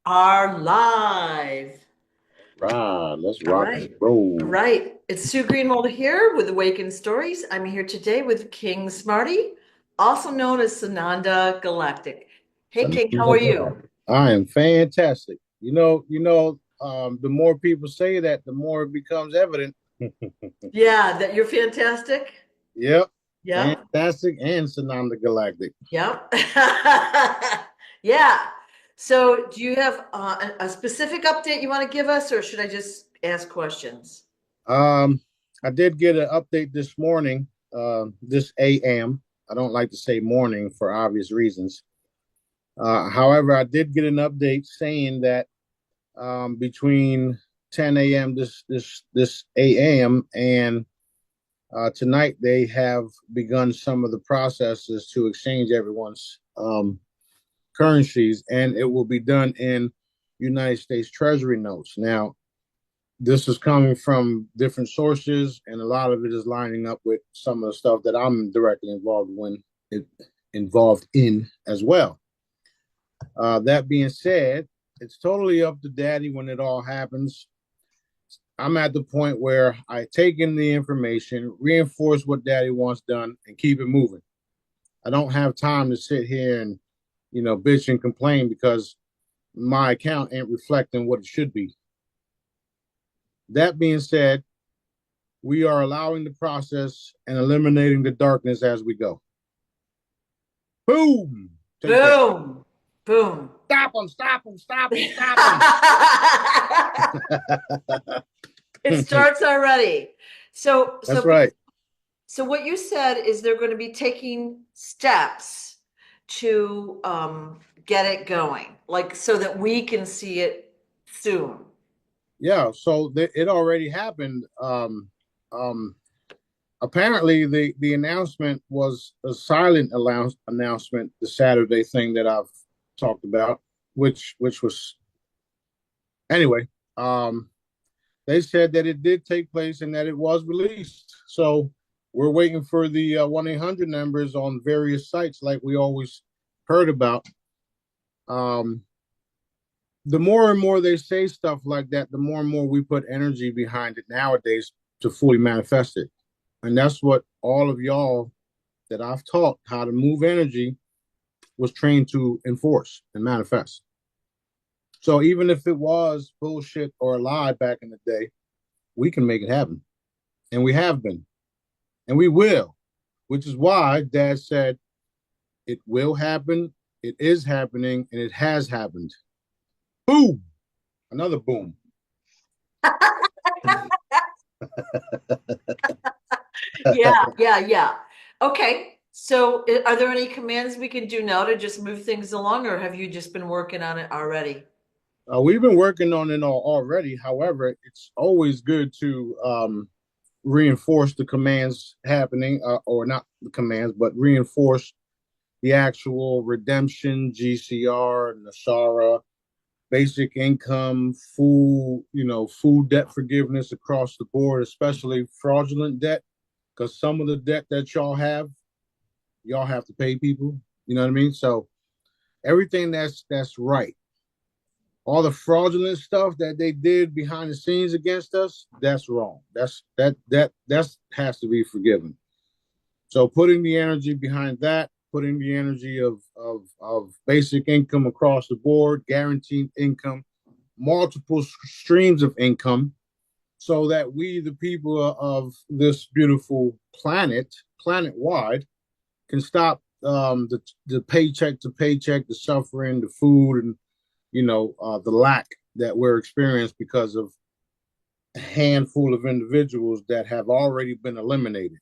Are live. Right, let's All rock and right. All roll. right. It's Sue Greenwald here with Awakened Stories. I'm here today with King Smarty, also known as Sananda Galactic. Hey, King, how are you? I am fantastic. The more people say that, the more it becomes evident. Yeah, that you're fantastic. Yep, Yep. fantastic and Sananda Galactic. Yep. Yeah. So, do you have a specific update you want to give us, or should I just ask questions? Um, I did get an update this morning, this AM. I don't like to say morning for obvious reasons. However, I did get an update saying that between 10 a.m. this AM and tonight, they have begun some of the processes to exchange everyone's currencies, and it will be done in United States Treasury notes. Now, this is coming from different sources, and a lot of it is lining up with some of the stuff that I'm directly involved in as well. That being said, it's totally up to Daddy when it all happens. I'm at the point where I take in the information, reinforce what Daddy wants done, and keep it moving. I don't have time to sit here and bitch and complain because my account ain't reflecting what it should be. That being said, we are allowing the process and eliminating the darkness as we go. Boom! Take that. Boom. Boom. Stop them! Stop them! Stop them! Stop them! It starts already. So, That's so, right. so what you said is they're going to be taking steps to get it going, like so that we can see it soon. Yeah. So it already happened. Um, Apparently the announcement was a silent announcement, the Saturday thing that I've talked about, which was anyway. um they said that it did take place and that it was released, so we're waiting for the 1-800 numbers on various sites like we always heard about. um the more and more they say stuff like that, the more and more we put energy behind it nowadays to fully manifest it. And that's what all of y'all that I've taught how to move energy was trained to enforce and manifest. So even if it was bullshit or a lie back in the day, we can make it happen. And we have been. And we will. Which is why Dad said it will happen, it is happening, and it has happened. Boom! Another boom. Yeah, yeah, yeah. Okay. So, are there any commands we can do now to just move things along, or have you just been working on it already? We've been working on it already. However, it's always good to reinforce the commands happening, or not the commands, but reinforce the actual redemption, GCR, Nasara, basic income, food debt forgiveness across the board, especially fraudulent debt, because some of the debt that y'all have to pay people. You know what I mean? So everything that's right. All the fraudulent stuff that they did behind the scenes against us, that's wrong. That's has to be forgiven. So putting the energy behind that, putting the energy of basic income across the board, guaranteed income, multiple streams of income, so that we, the people of this beautiful planet wide, can stop the paycheck to paycheck, the suffering, the food, and the lack that we're experiencing because of a handful of individuals that have already been eliminated.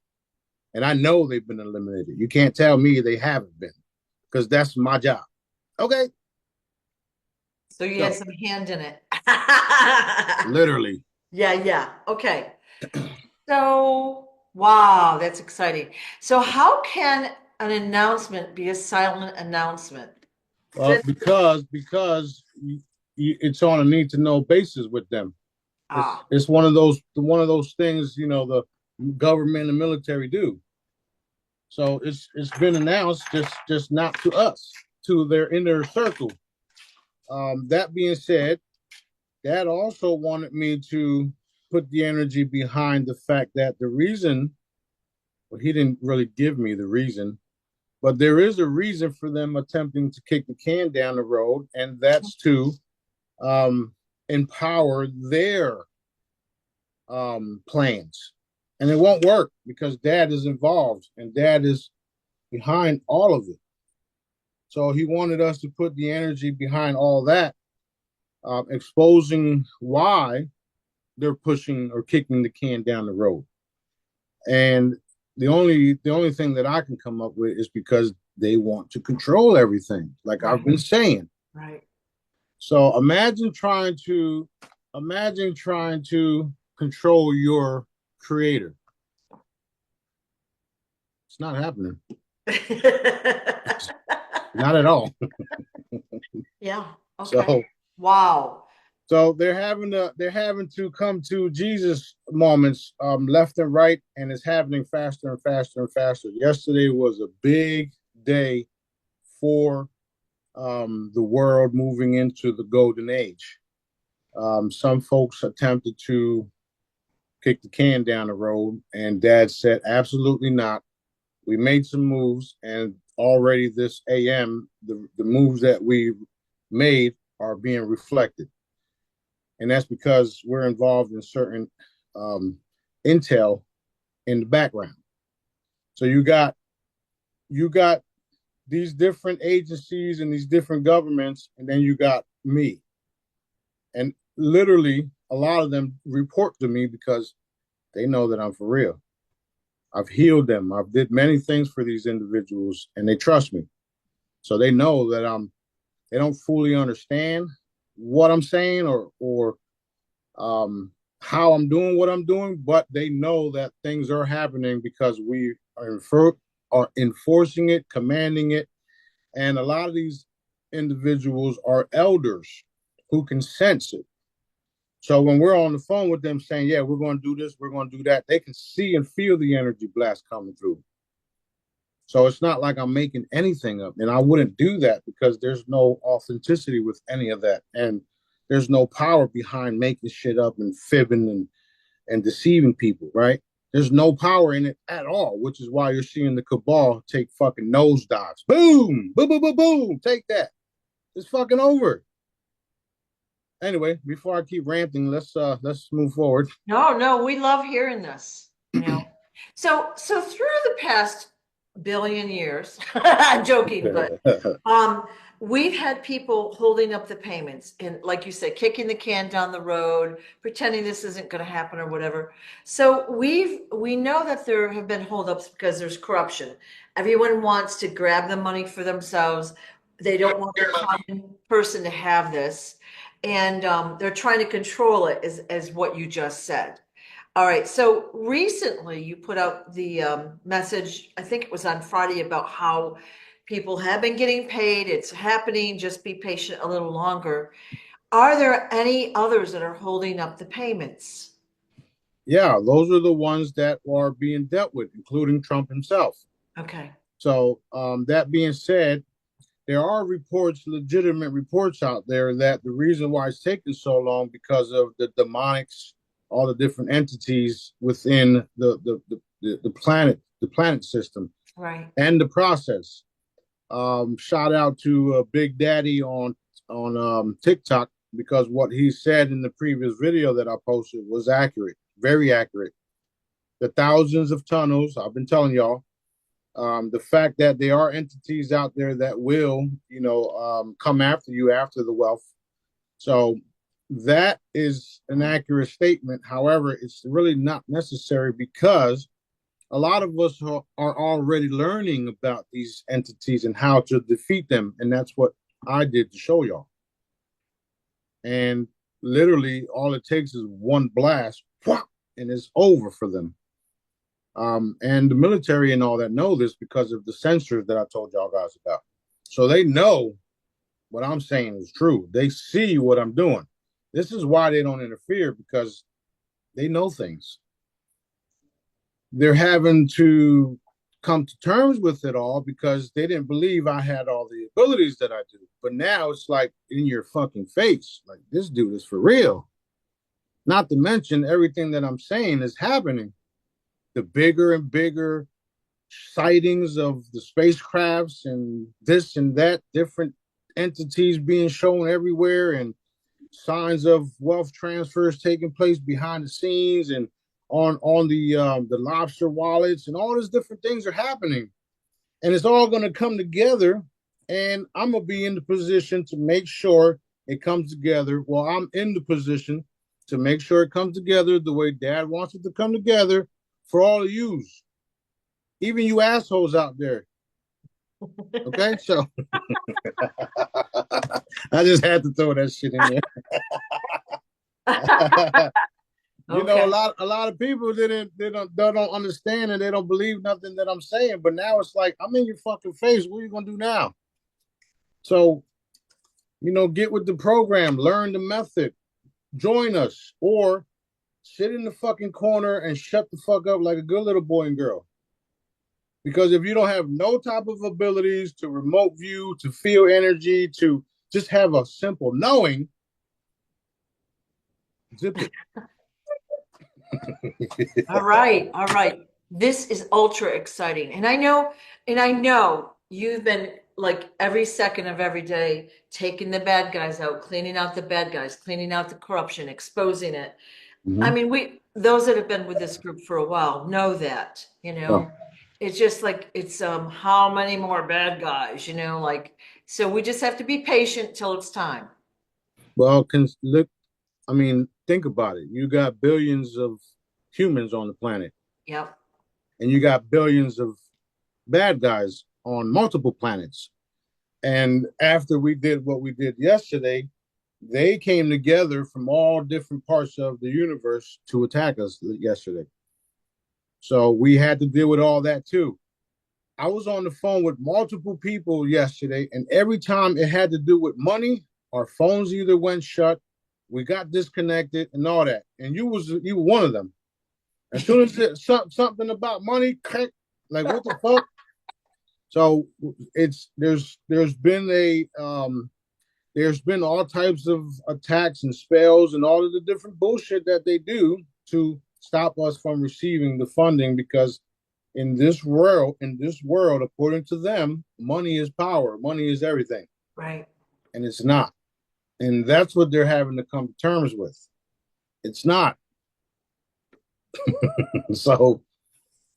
And I know they've been eliminated. You can't tell me they haven't been, because that's my job. Okay. So you had So some hand in it. literally. Yeah, yeah. Okay. So, wow, that's exciting. So, how can an announcement be a silent announcement? Because it's on a need to know basis with them. It's Ah, it's one of those things, the government and military do. So it's been announced, just not to us, to their inner circle. That being said, Dad also wanted me to put the energy behind the fact that the reason, well, he didn't really give me the reason, but there is a reason for them attempting to kick the can down the road, and that's to um, empower their plans. And it won't work because Dad is involved and Dad is behind all of it. So he wanted us to put the energy behind all that, exposing why they're pushing or kicking the can down the road. And the only thing that I can come up with is because they want to control everything, like I've been saying. Right. So imagine trying to control your creator. It's not happening. Not at all. Yeah. Okay. So Wow. so they're having to come to Jesus moments left and right, and it's happening faster and faster and faster. Yesterday was a big day for the world moving into the golden age. Some folks attempted to kick the can down the road, and Dad said, absolutely not. We made some moves, and already this AM, the moves that we made are being reflected. And that's because we're involved in certain um, intel in the background. So you got these different agencies and these different governments, and then you got me. And literally, a lot of them report to me because they know that I'm for real. I've healed them. I've did many things for these individuals, and they trust me. So they know that I'm. They don't fully understand what I'm saying or how I'm doing what I'm doing, but they know that things are happening because we are enforcing it, commanding it, and a lot of these individuals are elders who can sense it. So when we're on the phone with them saying, yeah, we're going to do this, we're going to do that, they can see and feel the energy blast coming through. So it's not like I'm making anything up. And I wouldn't do that because there's no authenticity with any of that. And there's no power behind making shit up and fibbing and deceiving people, right? There's no power in it at all, which is why you're seeing the cabal take fucking nosedives. Boom, boom, boom, boom, boom. Take that. It's fucking over. Anyway, before I keep ranting, let's move forward. No, no, we love hearing this, you know. So through the past billion years, I'm joking, but um we've had people holding up the payments and like you said, kicking the can down the road, pretending this isn't going to happen or whatever. So we know that there have been holdups because there's corruption. Everyone wants to grab the money for themselves. They don't want the common person to have this. And they're trying to control it as what you just said. All right. So recently you put out the message, I think it was on Friday, about how people have been getting paid. It's happening. Just be patient a little longer. Are there any others that are holding up the payments? Yeah, those are the ones that are being dealt with, including Trump himself. Okay. So that being said, there are reports, legitimate reports out there that the reason why it's taking so long because of the demonics, all the different entities within the planet system, Right. and the process. Shout out to Big Daddy on TikTok because what he said in the previous video that I posted was accurate, very accurate. The thousands of tunnels I've been telling y'all, the fact that there are entities out there that will, come after you after the wealth. So that is an accurate statement. However, it's really not necessary because a lot of us are already learning about these entities and how to defeat them. And that's what I did to show y'all. And literally, all it takes is one blast, and it's over for them. And the military and all that know this because of the sensors that I told y'all guys about. So they know what I'm saying is true. They see what I'm doing. This is why they don't interfere because they know things. They're having to come to terms with it all because they didn't believe I had all the abilities that I do. But now it's like in your fucking face. Like, this dude is for real. Not to mention everything that I'm saying is happening. The bigger and bigger sightings of the spacecrafts and this and that, different entities being shown everywhere, and signs of wealth transfers taking place behind the scenes and on the lobster wallets, and all these different things are happening, and it's all going to come together. And I'm going to be in the position to make sure it comes together. Well, I'm in the position to make sure it comes together the way Dad wants it to come together for all of yous, even you assholes out there. Okay, so I just had to throw that shit in there. You know, Okay. a lot of people they don't understand, and they don't believe nothing that I'm saying. But now it's like, I'm in your fucking face. What are you gonna do now? So, get with the program, learn the method, join us, or sit in the fucking corner and shut the fuck up like a good little boy and girl. Because if you don't have no type of abilities to remote view, to feel energy, to just have a simple knowing, zip it. All right. All right. This is ultra exciting. And I know you've been like every second of every day taking the bad guys out, cleaning out the bad guys, cleaning out the corruption, exposing it. I Mm-hmm. mean, those that have been with this group for a while know that, Oh, It's just like it's how many more bad guys, like so we just have to be patient till it's time. well, look. I mean, think about it. You got billions of humans on the planet, Yep. and you got billions of bad guys on multiple planets. And after we did what we did yesterday, they came together from all different parts of the universe to attack us yesterday. So we had to deal with all that too. I was on the phone with multiple people yesterday, and every time it had to do with money, our phones either went shut, we got disconnected, and all that. And you were one of them. As soon as something about money, like, what the fuck? So it's there's been all types of attacks and spells and all of the different bullshit that they do to stop us from receiving the funding, because in this world, according to them, money is power, money is everything, Right. and it's not. And that's what they're having to come to terms with. It's not. So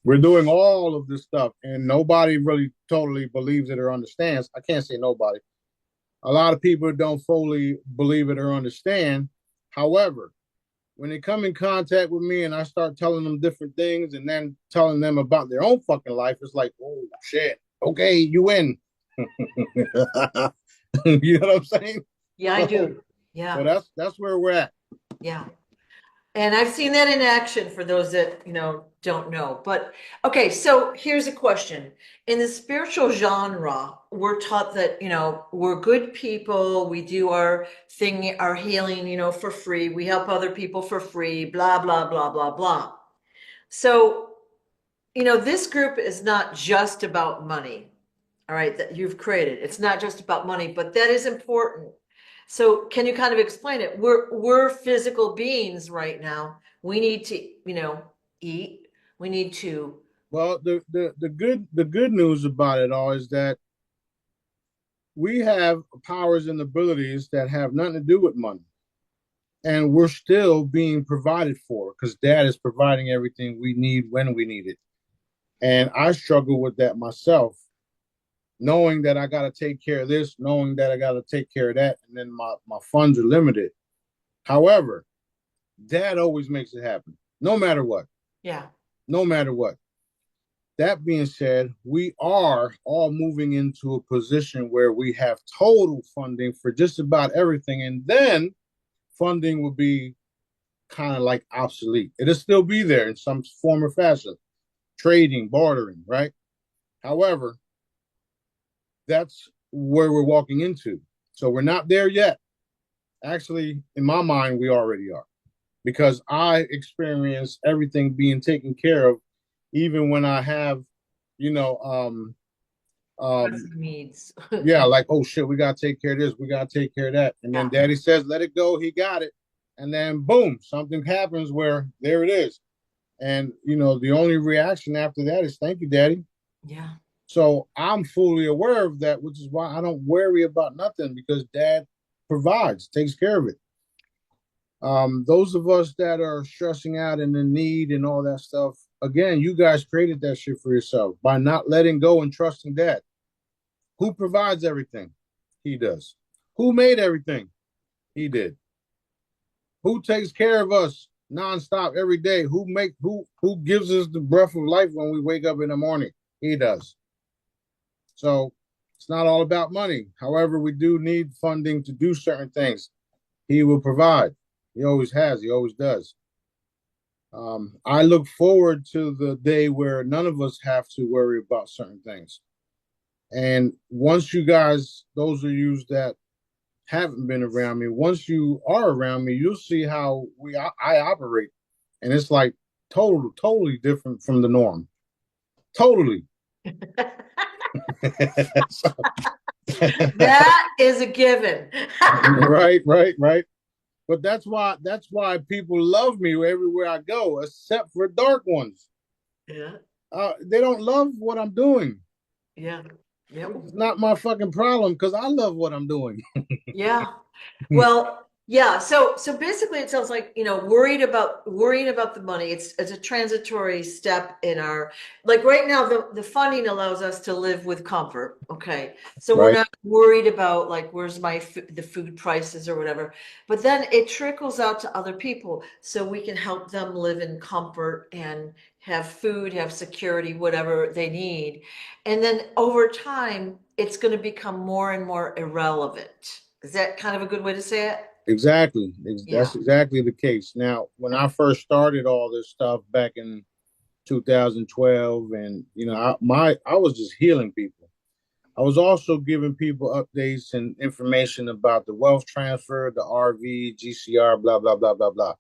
we're doing all of this stuff, and nobody really totally believes it or understands. I can't say nobody. A lot of people don't fully believe it or understand. However, when they come in contact with me and I start telling them different things and then telling them about their own fucking life, it's like, oh shit, okay, you win. You know what I'm saying? Yeah, I So, do. so Yeah. that's where we're at. Yeah. And I've seen that in action for those that, don't know. But okay, so here's a question. In the spiritual genre, we're taught that, we're good people, we do our thing, our healing, for free. We help other people for free, blah, blah, blah, blah, blah. So, this group is not just about money, all right, that you've created. It's not just about money, but that is important. So can you kind of explain it? We're physical beings right now. We need to, eat. We need to, Well, the good news about it all is that we have powers and abilities that have nothing to do with money, and we're still being provided for because Dad is providing everything we need when we need it. And I struggle with that myself, knowing that I got to take care of this, knowing that I got to take care of that, and then my funds are limited. However, Dad always makes it happen, no matter what, yeah, no matter what. That being said, we are all moving into a position where we have total funding for just about everything. And then funding will be kind of like obsolete. It'll still be there in some form or fashion, trading, bartering, right? However, that's where we're walking into. So we're not there yet. Actually, in my mind, we already are, because I experience everything being taken care of, even when I have you know, Pressing needs. yeah, like, oh shit, we gotta take care of this, we gotta take care of that. And then Yeah, daddy says, let it go, he got it. And then boom, something happens where there it is. And the only reaction after that is thank you, daddy. yeah, So I'm fully aware of that, which is why I don't worry about nothing because dad provides, takes care of it. Those of us that are stressing out and in need and all that stuff, again, you guys created that shit for yourself by not letting go and trusting dad. Who provides everything? He does. Who made everything? He did. Who takes care of us nonstop every day? Who gives us the breath of life when we wake up in the morning? He does. So it's not all about money. However, we do need funding to do certain things. He will provide. He always has. He always does. I look forward to the day where none of us have to worry about certain things. And once you guys, those of you that haven't been around me, once you are around me, you'll see how I operate, and it's like totally different from the norm. Totally. So, that is a given. right. But that's why people love me everywhere I go, except for dark ones. Yeah, They don't love what I'm doing. yeah, yep, It's not my fucking problem because I love what I'm doing. yeah. Well, yeah. So basically, it sounds like worrying about the money. It's a transitory step in our like right now. The funding allows us to live with comfort. Okay, so we're Right. not worried about like where's the food prices or whatever. But then it trickles out to other people, so we can help them live in comfort and have food, have security, whatever they need. And then over time, it's going to become more and more irrelevant. Is that kind of a good way to say it? Exactly. Yeah. That's exactly the case. Now, when I first started all this stuff back in 2012, and I was just healing people. I was also giving people updates and information about the wealth transfer, the RV, GCR, blah blah blah blah blah.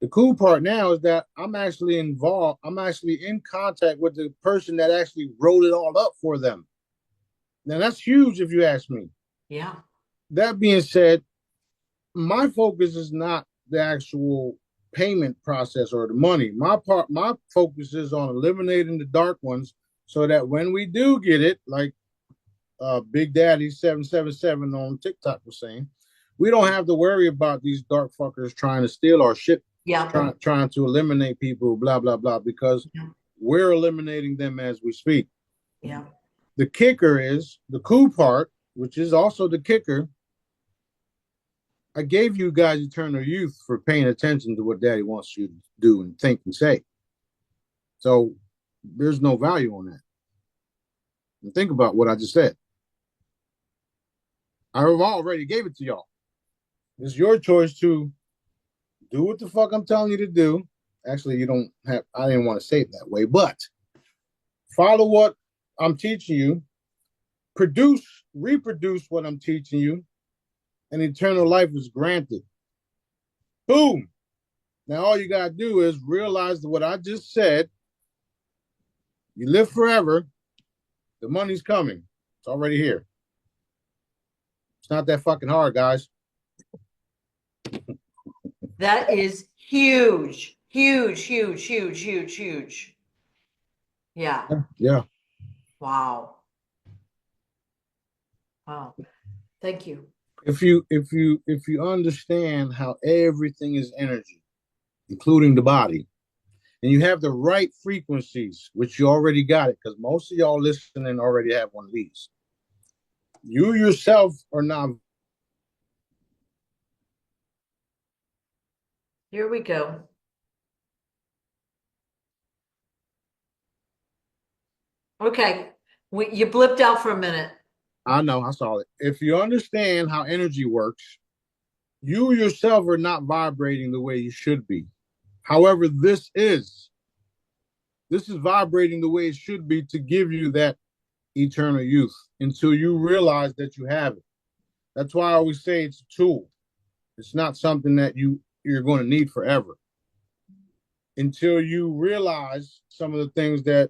The cool part now is that I'm actually involved. I'm actually in contact with the person that actually wrote it all up for them. Now that's huge, if you ask me. Yeah. That being said, my focus is not the actual payment process or the money. My focus is on eliminating the dark ones so that when we do get it, like Big Daddy 777 on TikTok was saying, we don't have to worry about these dark fuckers trying to steal our shit, Yeah. trying to eliminate people, blah blah blah, because Yeah. we're eliminating them as we speak. Yeah. The kicker is the cool part, which is also the kicker. I gave you guys eternal youth for paying attention to what Daddy wants you to do and think and say. So there's no value on that. And think about what I just said. I have already gave it to y'all. It's your choice to do what the fuck I'm telling you to do. Actually, you don't have, I didn't want to say it that way, but follow what I'm teaching you, reproduce what I'm teaching you, and eternal life is granted. Boom. Now, all you got to do is realize that what I just said, you live forever, the money's coming. It's already here. It's not that fucking hard, guys. That is huge. Huge, huge, huge, huge, huge. Yeah. Yeah. Wow. Wow. Thank you. If you understand how everything is energy, including the body, and you have the right frequencies, which you already got it, because most of y'all listening already have one of these. You yourself are not. Here we go. Okay. You blipped out for a minute. I know, I saw it. If you understand how energy works, you yourself are not vibrating the way you should be. However, this is vibrating the way it should be to give you that eternal youth until you realize that you have it. That's why I always say it's a tool. It's not something that you're going to need forever until you realize some of the things that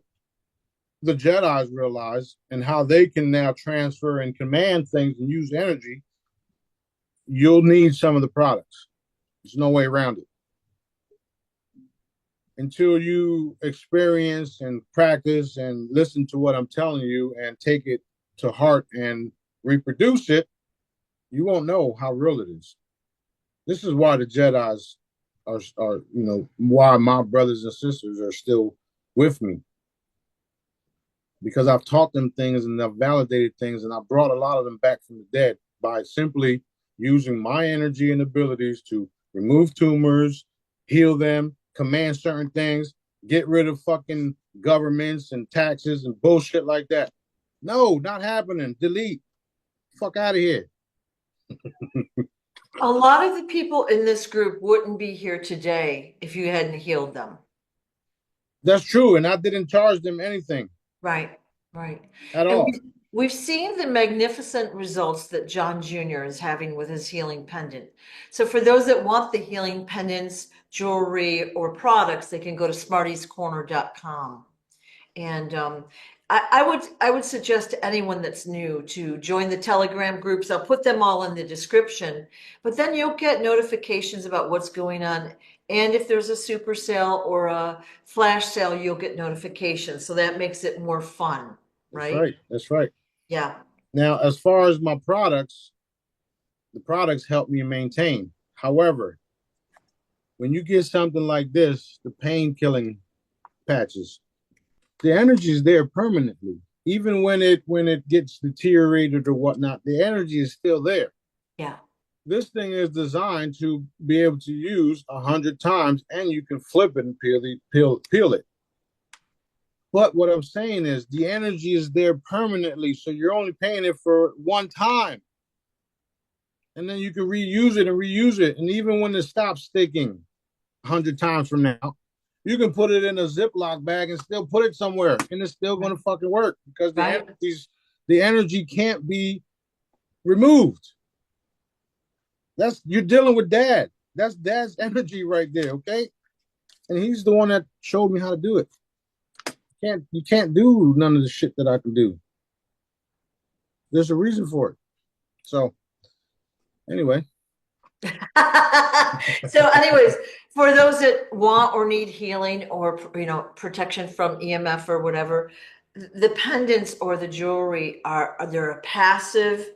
the Jedi's realize and how they can now transfer and command things and use energy, you'll need some of the products. There's no way around it. Until you experience and practice and listen to what I'm telling you and take it to heart and reproduce it, you won't know how real it is. This is why the Jedi's are why my brothers and sisters are still with me, because I've taught them things and I've validated things and I brought a lot of them back from the dead by simply using my energy and abilities to remove tumors, heal them, command certain things, get rid of fucking governments and taxes and bullshit like that. No, not happening. Delete. Fuck out of here. A lot of the people in this group wouldn't be here today if you hadn't healed them. That's true. And I didn't charge them anything. Right, right. At And all. we've seen the magnificent results that John Jr. is having with his healing pendant. So for those that want the healing pendants, jewelry, or products, they can go to smartiescorner.com. And I would suggest to anyone that's new to join the Telegram groups. I'll put them all in the description, but then you'll get notifications about what's going on. And if there's a super sale or a flash sale, you'll get notifications. So that makes it more fun, That's right? right. That's right. Yeah. Now, as far as my products, the products help me maintain. However, when you get something like this, the pain killing patches, the energy is there permanently. Even when it gets deteriorated or whatnot, the energy is still there. Yeah. This thing is designed to be able to use 100 times, and you can flip it and peel it. But what I'm saying is the energy is there permanently, so you're only paying it for one time, and then you can reuse it and reuse it. And even when it stops sticking 100 times from now, you can put it in a Ziploc bag and still put it somewhere, and it's still going to fucking work because Right. the energy can't be removed. You're dealing with dad. That's dad's energy right there, okay? And he's the one that showed me how to do it. You can't do none of the shit that I can do. There's a reason for it. So anyway. So anyways, for those that want or need healing or protection from EMF or whatever, the pendants or the jewelry they're a passive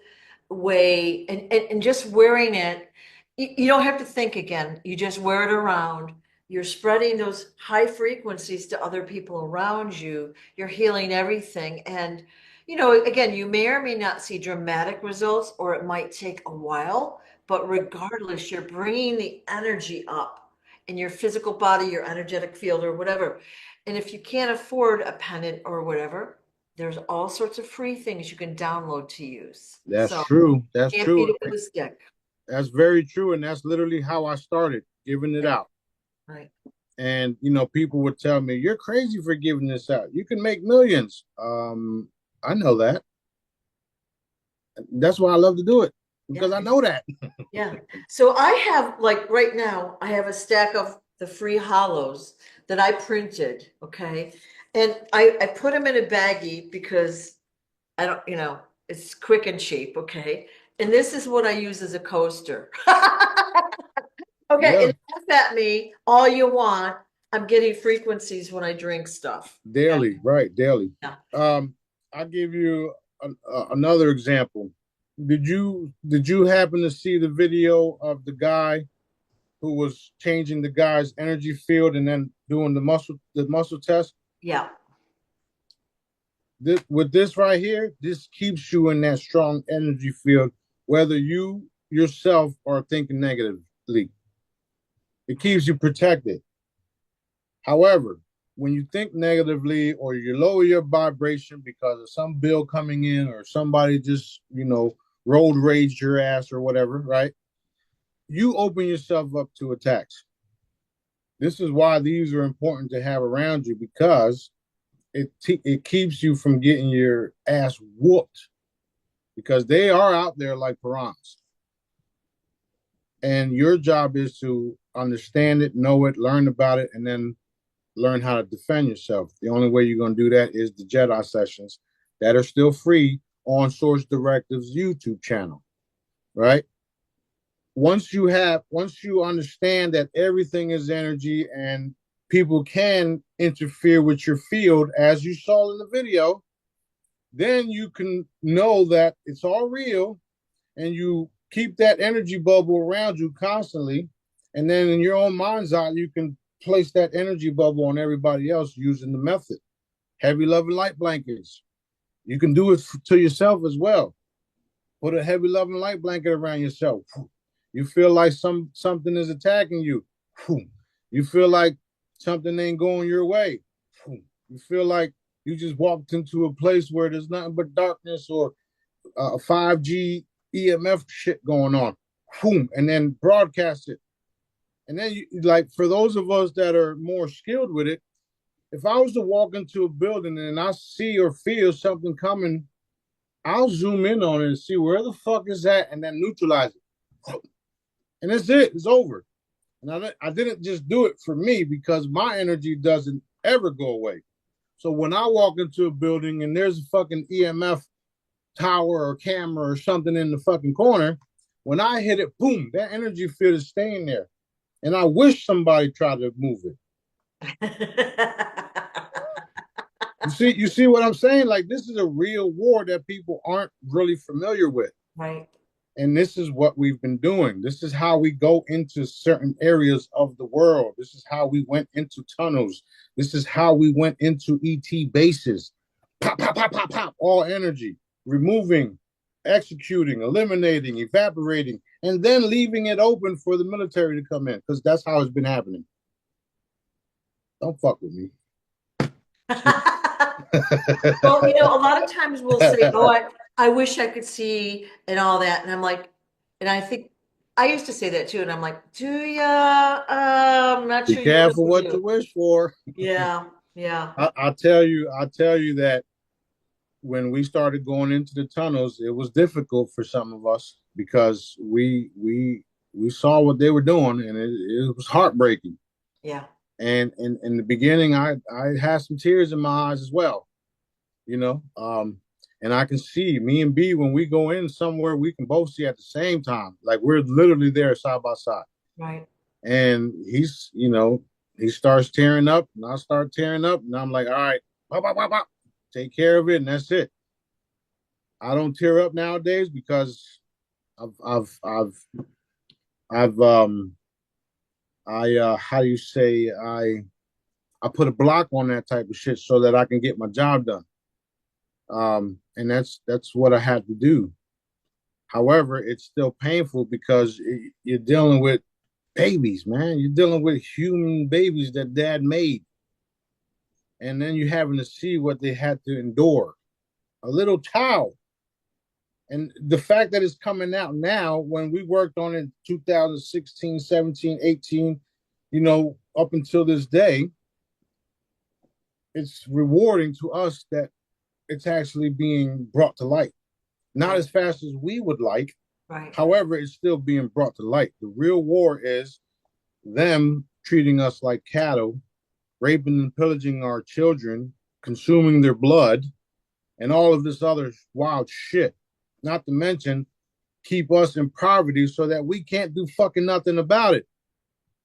way, and just wearing it, you don't have to think again. You just wear it around. You're spreading those high frequencies to other people around you. You're healing everything. And, again, you may or may not see dramatic results, or it might take a while, but regardless, you're bringing the energy up in your physical body, your energetic field, or whatever. And if you can't afford a pendant or whatever, there's all sorts of free things you can download to use. That's So true. That's can't beat true. it with a stick. That's very true. And that's literally how I started giving it out. Right. And people would tell me, "You're crazy for giving this out. You can make millions." I know that. That's why I love to do it, because I know that. Yeah. So I have, like, right now, I have a stack of the free hollows that I printed. Okay. And I put them in a baggie because I don't, it's quick and cheap. Okay. And this is what I use as a coaster. Okay. Yeah, And laugh at me all you want. I'm getting frequencies when I drink stuff. daily, right? Daily. Yeah. I'll give you another example. Did you happen to see the video of the guy who was changing the guy's energy field and then doing the muscle test? Yeah. With this right here, this keeps you in that strong energy field, whether you yourself are thinking negatively. It keeps you protected. However, when you think negatively or you lower your vibration because of some bill coming in or somebody just, road rage your ass or whatever, right? You open yourself up to attacks. This is why these are important to have around you, because it keeps you from getting your ass whooped, because they are out there like piranhas. And your job is to understand it, know it, learn about it, and then learn how to defend yourself. The only way you're going to do that is the Jedi sessions that are still free on Source Directive's YouTube channel, right? Once you understand that everything is energy and people can interfere with your field, as you saw in the video, then you can know that it's all real, and you keep that energy bubble around you constantly. And then in your own mind's eye, you can place that energy bubble on everybody else using the method. Heavy loving light blankets. You can do it to yourself as well. Put a heavy loving light blanket around yourself. You feel like something is attacking you. You feel like something ain't going your way. You feel like you just walked into a place where there's nothing but darkness or 5G EMF shit going on. And then broadcast it. And then, like, for those of us that are more skilled with it, if I was to walk into a building and I see or feel something coming, I'll zoom in on it and see where the fuck is that, and then neutralize it. And that's it. It's over. And I didn't just do it for me, because my energy doesn't ever go away. So when I walk into a building and there's a fucking EMF tower or camera or something in the fucking corner, when I hit it, boom, that energy field is staying there. And I wish somebody tried to move it. You see what I'm saying? Like, this is a real war that people aren't really familiar with. Right. And this is what we've been doing. This is how we go into certain areas of the world. This is how we went into tunnels. This is how we went into ET bases. Pop, pop, pop, pop, pop, all energy, removing, executing, eliminating, evaporating, and then leaving it open for the military to come in, because that's how it's been happening. Don't fuck with me. Well, you know, a lot of times we'll say, "Oh, I wish I could see," and all that, and I'm like, and I think I used to say that too, and I'm like, "Do ya? I'm not Be sure you careful really what you do." wish for. Yeah, yeah, I'll tell you that when we started going into the tunnels, it was difficult for some of us, because we saw what they were doing, and it was heartbreaking. yeah. And in the beginning, I had some tears in my eyes as well, you know. And I can see me and B, when we go in somewhere, we can both see at the same time, like we're literally there side by side. Right. And he starts tearing up, and I start tearing up, and I'm like, all right, pop, pop, pop, pop. Take care of it, and that's it. I don't tear up nowadays, because I've I've I've I've how do you say, I put a block on that type of shit so that I can get my job done. And that's what I had to do. However, it's still painful, because you're dealing with babies, man. You're dealing with human babies that dad made, and then you're having to see what they had to endure. A little child. And the fact that it's coming out now, when we worked on it in 2016, 17, 18, up until this day, it's rewarding to us that it's actually being brought to light. Not as fast as we would like. Right. However, it's still being brought to light. The real war is them treating us like cattle, raping and pillaging our children, consuming their blood, and all of this other wild shit. Not to mention, keep us in poverty so that we can't do fucking nothing about it.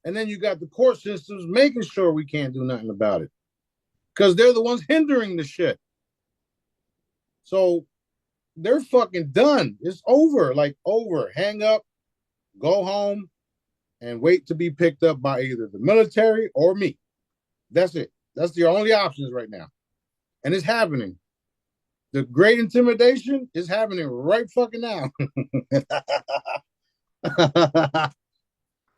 And then you got the court systems making sure we can't do nothing about it, because they're the ones hindering the shit. So they're fucking done. It's over. Like, over. Hang up, go home, and wait to be picked up by either the military or me. That's it. That's the only options right now. And it's happening. The great intimidation is happening right fucking now.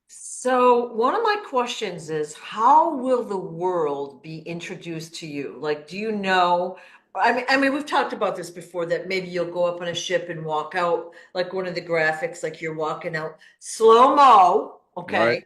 So one of my questions is, how will the world be introduced to you? Like, do you know? I mean, we've talked about this before, that maybe you'll go up on a ship and walk out like one of the graphics, like you're walking out slow mo, Right. okay?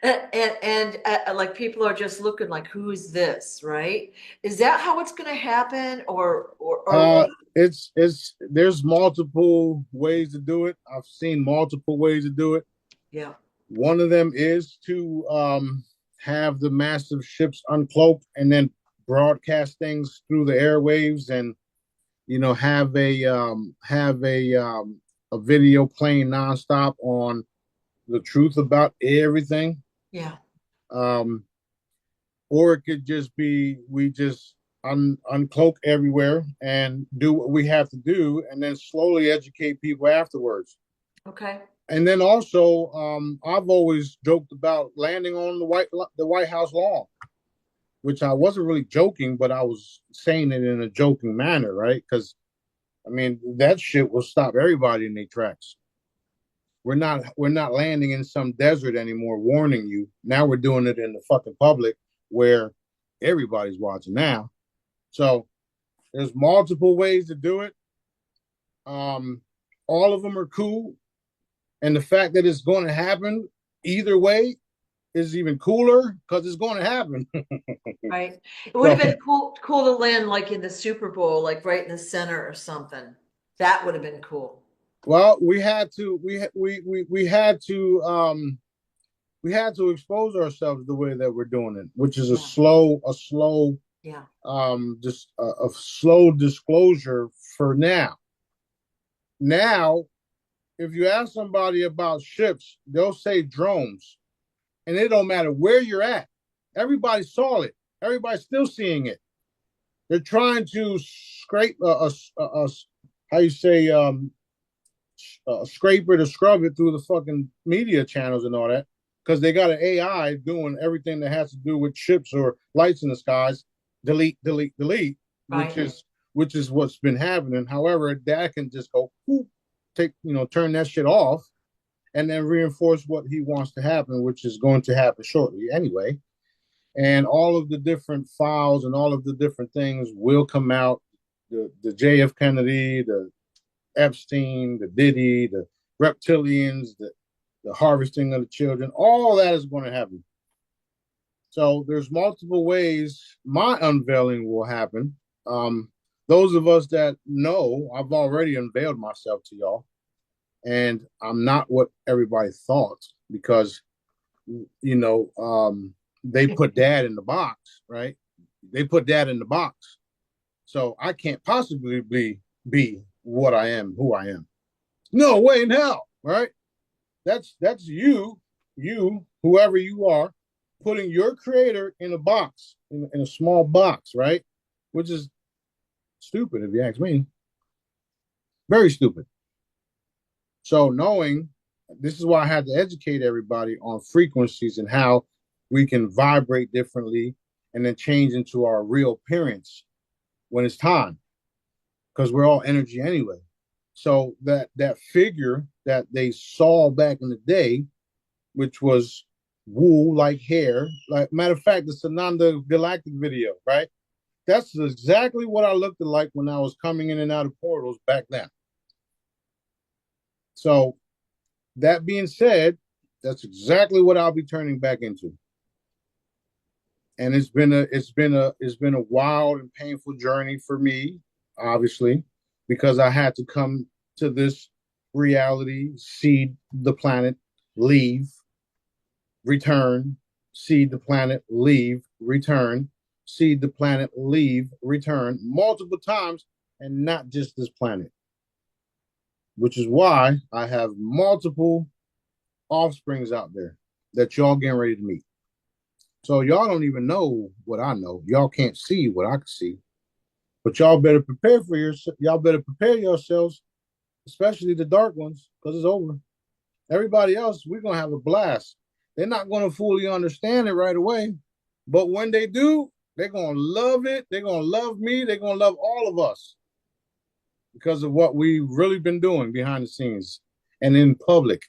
And like people are just looking like, who is this, right? Is that how it's going to happen, or what? It's there's multiple ways to do it. I've seen multiple ways to do it. Yeah, One of them is to have the massive ships uncloaked and then broadcast things through the airwaves, and have a video playing nonstop on the truth about everything. Yeah. Um, or it could just be we just uncloak everywhere and do what we have to do, and then slowly educate people afterwards. Okay. And then also, I've always joked about landing on the White House lawn, which I wasn't really joking, but I was saying it in a joking manner, right? Because I mean, that shit will stop everybody in their tracks. We're not landing in some desert anymore, warning you. Now we're doing it in the fucking public, where everybody's watching now. So there's multiple ways to do it. Um, all of them are cool, and the fact that it's going to happen either way is even cooler because it's going to happen. Right. It would have So, been cool to land like in the Super Bowl, like right in the center or something. That would have been cool. well, we had to expose ourselves the way that we're doing it, which is a Yeah. slow Yeah. just a slow disclosure for now. Now, if you ask somebody about ships, they'll say drones, and it don't matter where you're at. Everybody saw it. Everybody's still seeing it. They're trying to scrape how you say scrape it or scrub it through the fucking media channels and all that, because they got an AI doing everything that has to do with ships or lights in the skies. Delete, delete, delete, which Right. is which is what's been happening. However, that can just go whoop, turn that shit off, and then reinforce what he wants to happen, which is going to happen shortly anyway. And all of the different files and all of the different things will come out. The JF Kennedy, the Epstein, the Diddy, the reptilians, the harvesting of the children, all that is going to happen. So there's multiple ways my unveiling will happen. Those of us that know, I've already unveiled myself to y'all, and I'm not what everybody thought, because they put dad in the box, right? They put dad in the box, so I can't possibly be what I am, who I am. No way in hell, right? That's you, whoever you are, putting your creator in a box, in a small box, right? Which is stupid, if you ask me. Very stupid. So knowing this is why I had to educate everybody on frequencies and how we can vibrate differently and then change into our real appearance when it's time, because we're all energy anyway. So that figure that they saw back in the day, which was wool like hair, like matter of fact, the Sananda Galactic video, right? That's exactly what I looked like when I was coming in and out of portals back then. So that being said, that's exactly what I'll be turning back into. And it's been a wild and painful journey for me, obviously, because I had to come to this reality, seed the planet, leave, return, seed the planet, leave, return, seed the planet, leave, return multiple times, and not just this planet. Which is why I have multiple offsprings out there that y'all getting ready to meet. So y'all don't even know what I know. Y'all can't see what I can see. But y'all better prepare for yourself. Y'all better prepare yourselves, especially the dark ones, because it's over. Everybody else, we're gonna have a blast. They're not gonna fully understand it right away, but when they do, they're gonna love it. They're gonna love me. They're gonna love all of us because of what we've really been doing behind the scenes and in public.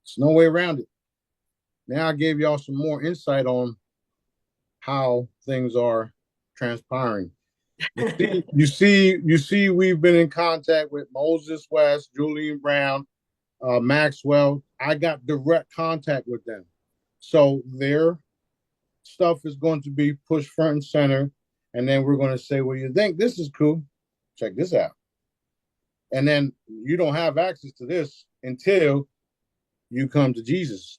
There's no way around it. Now I gave y'all some more insight on how things are transpiring. You see, we've been in contact with Moses West, Julian Brown, Maxwell. I got direct contact with them. So their stuff is going to be pushed front and center. And then we're going to say, well, you think this is cool? Check this out. And then you don't have access to this until you come to Jesus.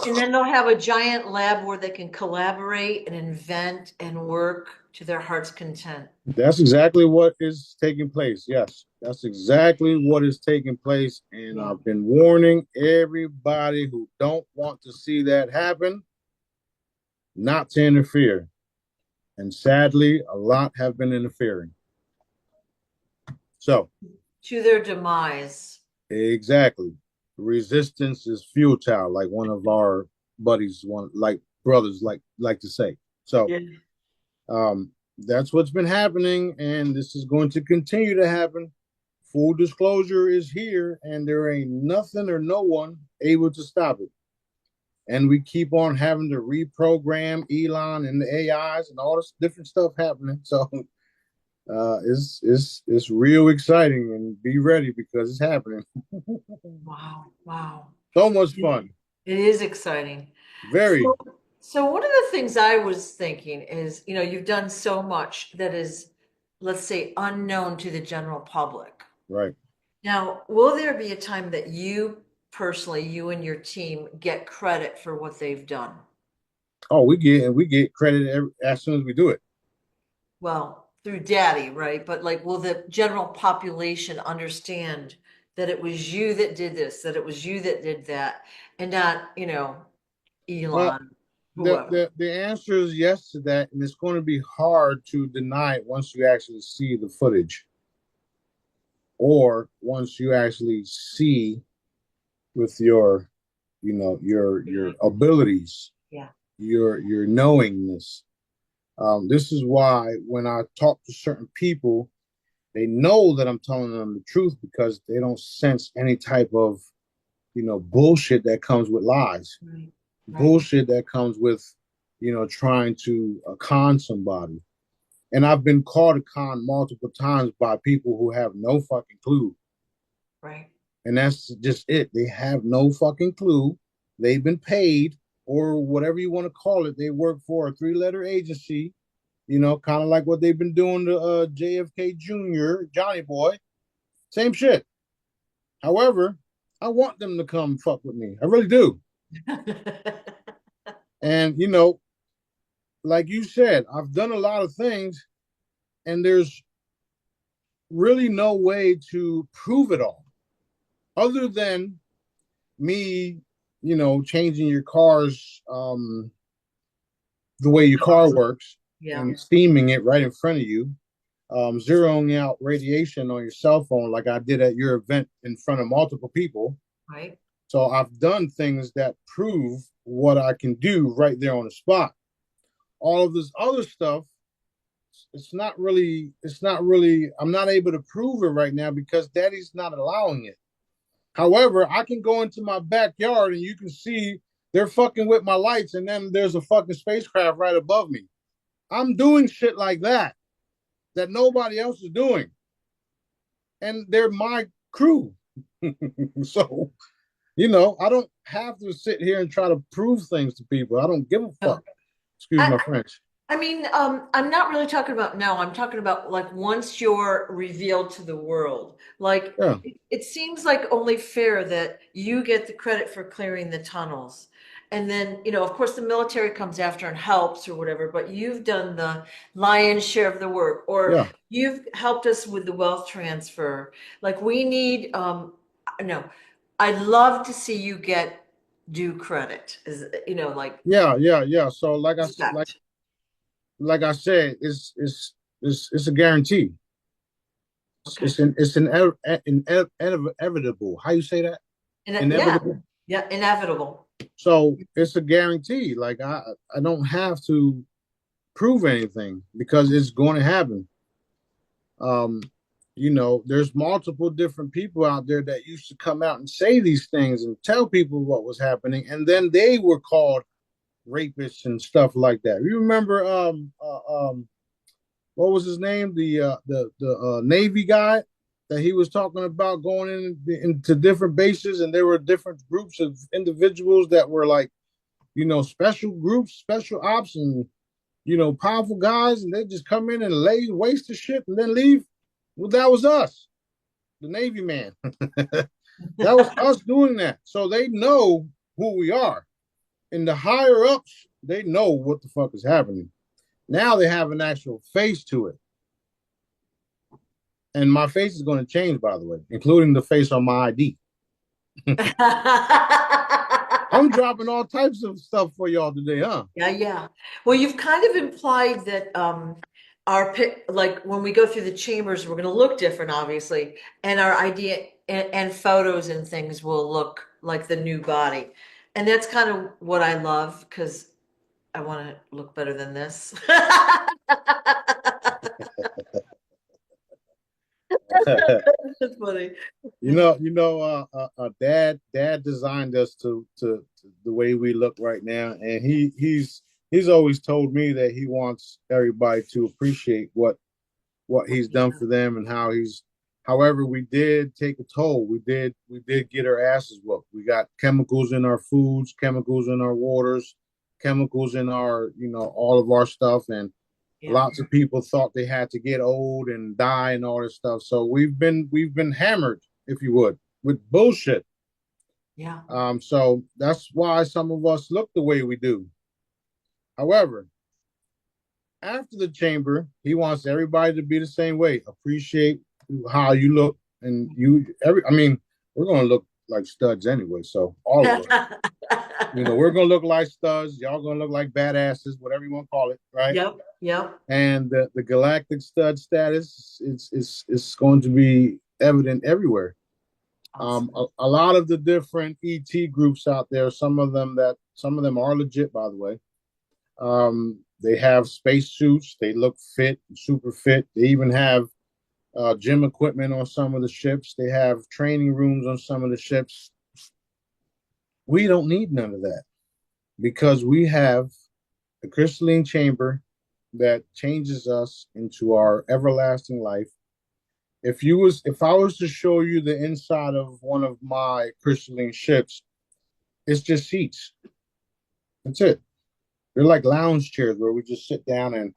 And then they'll have a giant lab where they can collaborate and invent and work to their heart's content. That's exactly what is taking place. Yes, that's exactly what is taking place. And Yeah. I've been warning everybody who don't want to see that happen not to interfere. And sadly, a lot have been interfering. So, To their demise. exactly. Resistance is futile, like one of our buddies, one like brothers like to say. So, Yeah. that's what's been happening, and this is going to continue to happen. Full disclosure is here, and there ain't nothing or no one able to stop it. And we keep on having to reprogram Elon and the AIs and all this different stuff happening. So it's real exciting, and be ready because it's happening. Wow. Wow. So much It fun. is exciting. Very So, so one of the things I was thinking is, you've done so much that is, let's say, unknown to the general public. right. Now, will there be a time that you personally, you and your team get credit for what they've done? Oh, we get credit as soon as we do it. Well, through daddy, right? But like, will the general population understand that it was you that did this, that it was you that did that, and not, Well, Elon, the whoever? the the answer is yes to that, and it's going to be hard to deny it once you actually see the footage, or once you actually see with your, your abilities, Yeah. your knowingness. This is why when I talk to certain people, they know that I'm telling them the truth because they don't sense any type of, bullshit that comes with lies, Right. Right. bullshit that comes with, trying to con somebody. And I've been called a con multiple times by people who have no fucking clue. Right. And that's just it. They have no fucking clue. They've been paid or whatever you want to call it. They work for a three-letter agency, kind of like what they've been doing to JFK Jr., Johnny Boy. Same shit. However, I want them to come fuck with me. I really do. And, like you said, I've done a lot of things, and there's really no way to prove it all other than me, changing your car's the way your car works Yeah. and steaming it right in front of you, zeroing out radiation on your cell phone like I did at your event in front of multiple people. Right. So I've done things that prove what I can do right there on the spot. All of this other stuff, it's not really, I'm not able to prove it right now because daddy's not allowing it. However, I can go into my backyard and you can see they're fucking with my lights, and then there's a fucking spacecraft right above me. I'm doing shit like that nobody else is doing. And they're my crew. So, I don't have to sit here and try to prove things to people. I don't give a No. fuck. Excuse I, my French. I mean, I'm not really talking about now. I'm talking about like once you're revealed to the world. Like Yeah. it seems like only fair that you get the credit for clearing the tunnels. And then, of course, the military comes after and helps or whatever, but you've done the lion's share of the work, or Yeah. you've helped us with the wealth transfer. Like we need, no, I'd love to see you get due credit, is, like Yeah. Yeah. Yeah. So respect. like I said, it's a guarantee. Okay. It's inevitable. How you say that? Yeah, Inevitable. yeah, inevitable. So it's a guarantee. Like I don't have to prove anything because it's going to happen. Um, there's multiple different people out there that used to come out and say these things and tell people what was happening, and then they were called rapists and stuff like that. You remember what was his name? The Navy guy that he was talking about going into different bases, and there were different groups of individuals that were like, special groups, special ops, and powerful guys, and they just come in and lay waste the shit and then leave. Well, that was us. the Navy man. That was us doing that. So they know who we are. And the higher ups, they know what the fuck is happening. Now they have an actual face to it. And my face is going to change, by the way, including the face on my ID. I'm dropping all types of stuff for y'all today, huh? Yeah, yeah. Well, you've kind of implied that like when we go through the chambers, we're going to look different, obviously, and our idea and photos and things will look like the new body. And that's kind of what I love because I want to look better than this. That's funny. Dad designed us to the way we look right now, and he's always told me that he wants everybody to appreciate what he's done for them and how he's. However, we did take a toll. We did get our asses whooped. We got chemicals in our foods, chemicals in our waters, chemicals in our all of our stuff, and Yeah. lots of people thought they had to get old and die and all this stuff. So we've been hammered, if you would, with bullshit. Yeah. So that's why some of us look the way we do. However, after the chamber, he wants everybody to be the same way. Appreciate how you look, and I mean, we're gonna look like studs anyway. So all of us, we're gonna look like studs. Y'all gonna look like badasses, whatever you want to call it, right? Yep. Yep. And the galactic stud status is going to be evident everywhere. Awesome. A lot of the different ET groups out there, some of them are legit, by the way. They have space suits. They look fit, super fit. They even have gym equipment on some of the ships. They have training rooms on some of the ships. We don't need none of that because we have a crystalline chamber that changes us into our everlasting life. If I was to show you the inside of one of my crystalline ships, it's just seats. That's it. They're like lounge chairs where we just sit down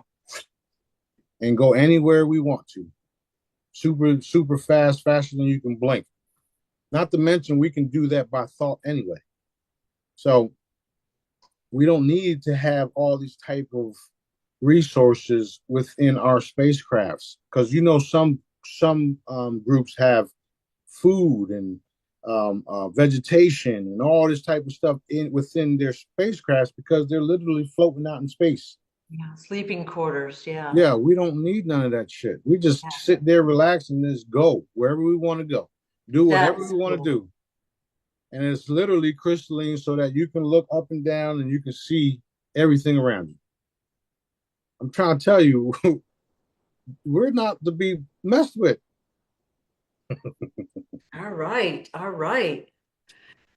and go anywhere we want to. Super, super fast, faster than you can blink. Not to mention we can do that by thought anyway. So we don't need to have all these type of resources within our spacecrafts because some groups have food and vegetation and all this type of stuff within their spacecrafts because they're literally floating out in space. Yeah. Sleeping quarters. Yeah. Yeah, we don't need none of that shit. We just sit there, relax, and just go wherever we want to go, do whatever we want to do. And it's literally crystalline so that you can look up and down and you can see everything around you. I'm trying to tell you, we're not to be messed with. All right. All right.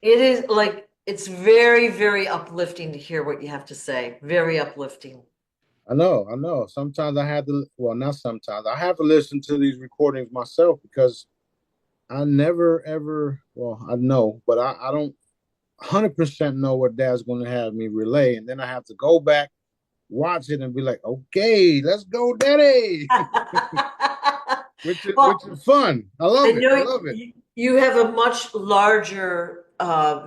It is like it's very, very uplifting to hear what you have to say. Very uplifting. I know. Sometimes I have to, well, not sometimes, I have to listen to these recordings myself because I never ever, well, I know, but I don't 100% know what Dad's going to have me relay. And then I have to go back, watch it, and be like, okay, let's go, Daddy. which is fun. I love it. I love it. You have a much larger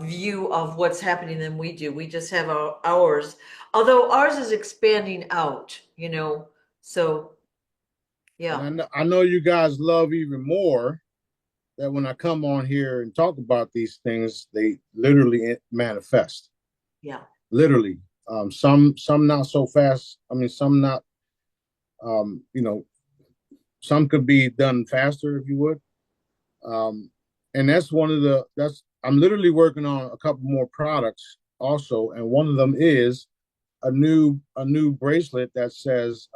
view of what's happening than we do. We just have ours, although ours is expanding out, so yeah. And I know you guys love even more that when I come on here and talk about these things, they literally manifest. Yeah. Literally. Some not so fast. I mean, some not, some could be done faster if you would. And I'm literally working on a couple more products also. And one of them is a new bracelet that says,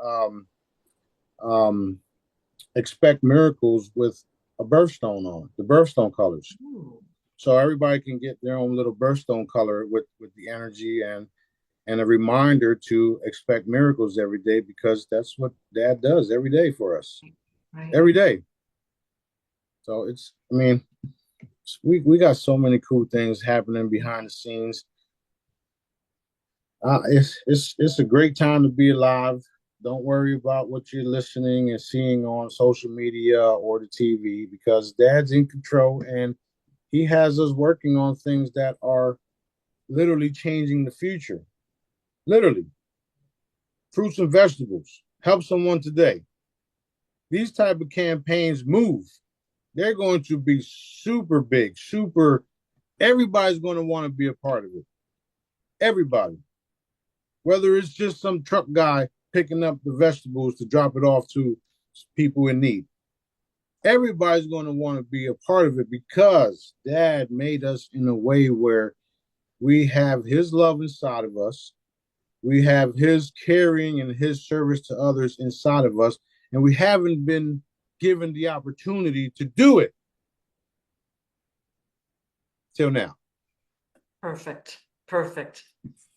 expect miracles with a birthstone on the birthstone colors. Ooh. So everybody can get their own little birthstone color with the energy and a reminder to expect miracles every day because that's what Dad does every day for us. Right. Every day. So we got so many cool things happening behind the scenes. It's a great time to be alive. Don't worry about what you're listening and seeing on social media or the TV because Dad's in control and he has us working on things that are literally changing the future. Literally, fruits and vegetables. Help someone today. These type of campaigns move. They're going to be super big, super. Everybody's going to want to be a part of it. Everybody, whether it's just some truck guy picking up the vegetables to drop it off to people in need. Everybody's going to want to be a part of it because Dad made us in a way where we have his love inside of us. We have his caring and his service to others inside of us. And we haven't been given the opportunity to do it till now. Perfect. Perfect.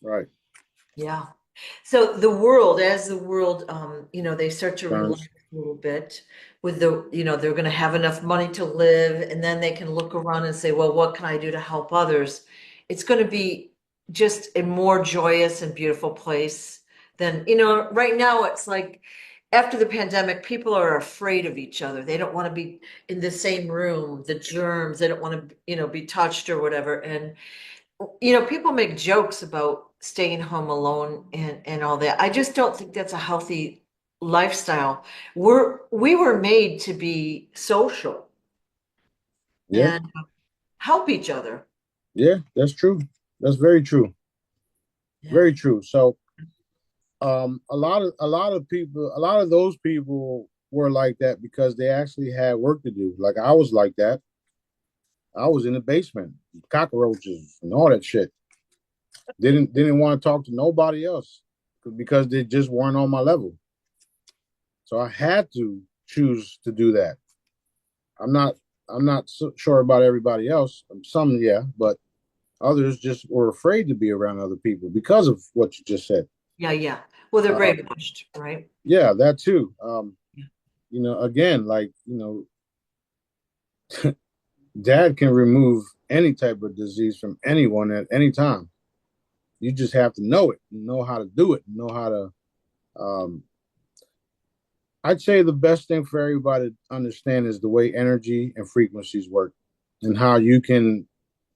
Right. Yeah. So the world, as the world, they start to relax Turns. a little bit with they're going to have enough money to live, and then they can look around and say, well, what can I do to help others? It's going to be just a more joyous and beautiful place than, right now it's like after the pandemic, people are afraid of each other. They don't want to be in the same room, the germs, they don't want to, be touched or whatever. And people make jokes about staying home alone and all that. I just don't think that's a healthy lifestyle. We were made to be social Yeah. and help each other. Yeah. That's true. That's very true. Yeah. Very true. So, a lot of those people were like that because they actually had work to do. Like I was like that. I was in the basement, cockroaches and all that shit. Didn't want to talk to nobody else because they just weren't on my level. So I had to choose to do that. I'm not I'm not so sure about everybody else. Some, yeah, but others just were afraid to be around other people because of what you just said. Yeah, yeah. Well, they're Uh, brainwashed, right? yeah, that too. Yeah. Again, like, dad can remove any type of disease from anyone at any time. You just have to know it, know how to do it, know how to. Um, I'd say the best thing for everybody to understand is the way energy and frequencies work and how you can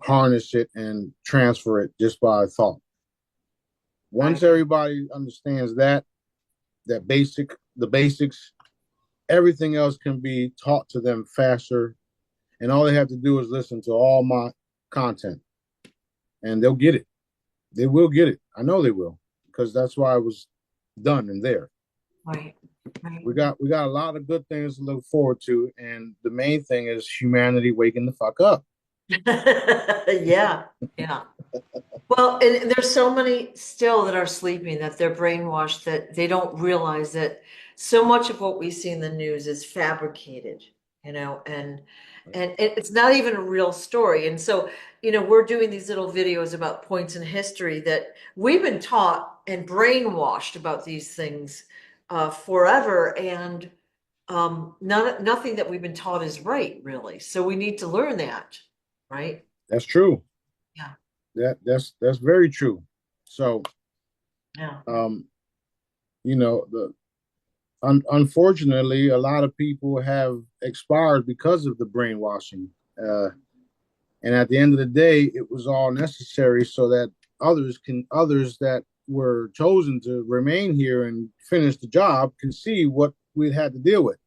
harness it and transfer it just by thought. Once Right. everybody understands the basics, everything else can be taught to them faster. And all they have to do is listen to all my content and they'll get it. They will get it. I know they will because that's why I was done and there. Right. Right. We got a lot of good things to look forward to, and the main thing is humanity waking the fuck up. Yeah. Yeah. Well, and there's so many still that are sleeping that they're brainwashed that they don't realize that so much of what we see in the news is fabricated, and it's not even a real story. And so, we're doing these little videos about points in history that we've been taught and brainwashed about these things forever, and nothing that we've been taught is right, really. So we need to learn that, right? That's true. Yeah. That's very true. So, Yeah. um, the unfortunately, a lot of people have expired because of the brainwashing. And at the end of the day, it was all necessary so that others that were chosen to remain here and finish the job can see what we had to deal with.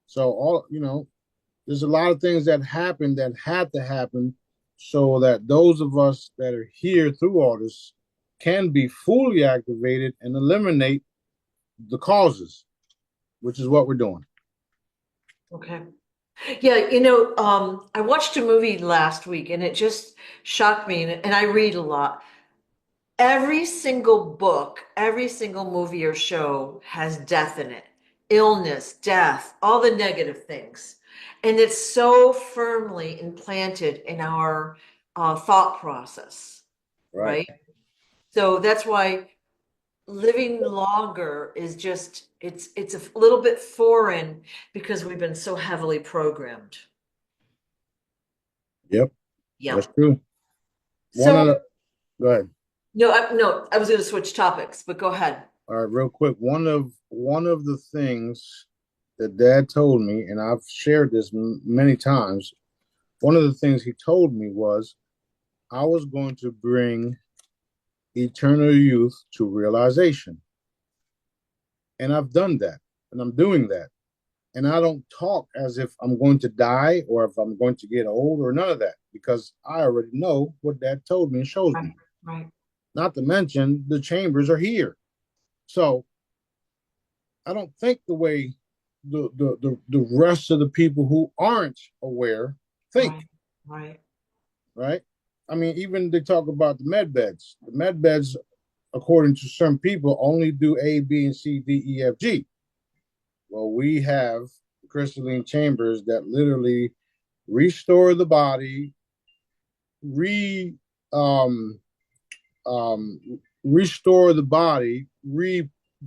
So there's a lot of things that happened that had to happen so that those of us that are here through all this can be fully activated and eliminate the causes, which is what we're doing. Okay. Yeah, I watched a movie last week and it just shocked me. And I read a lot. Every single book, every single movie or show has death in it, illness, death, all the negative things. And it's so firmly implanted in our thought process, Right. right? So that's why living longer is just, it's a little bit foreign because we've been so heavily programmed. Yep. Yeah. That's true. One So of the Go ahead. no, I was going to switch topics, but go ahead. All right, real quick. One of the things that Dad told me, and I've shared this many times. One of the things he told me was I was going to bring eternal youth to realization, and I've done that, and I'm doing that. And I don't talk as if I'm going to die or if I'm going to get old or none of that because I already know what Dad told me and shows Right, me. right, Not to mention the chambers are here. So I don't think the way the rest of the people who aren't aware think, right, right. right? I mean, even they talk about the med beds. The med beds, according to some people, only do A, B, and C, D, E, F, G. Well, we have crystalline chambers that literally restore the body, re um restore the body,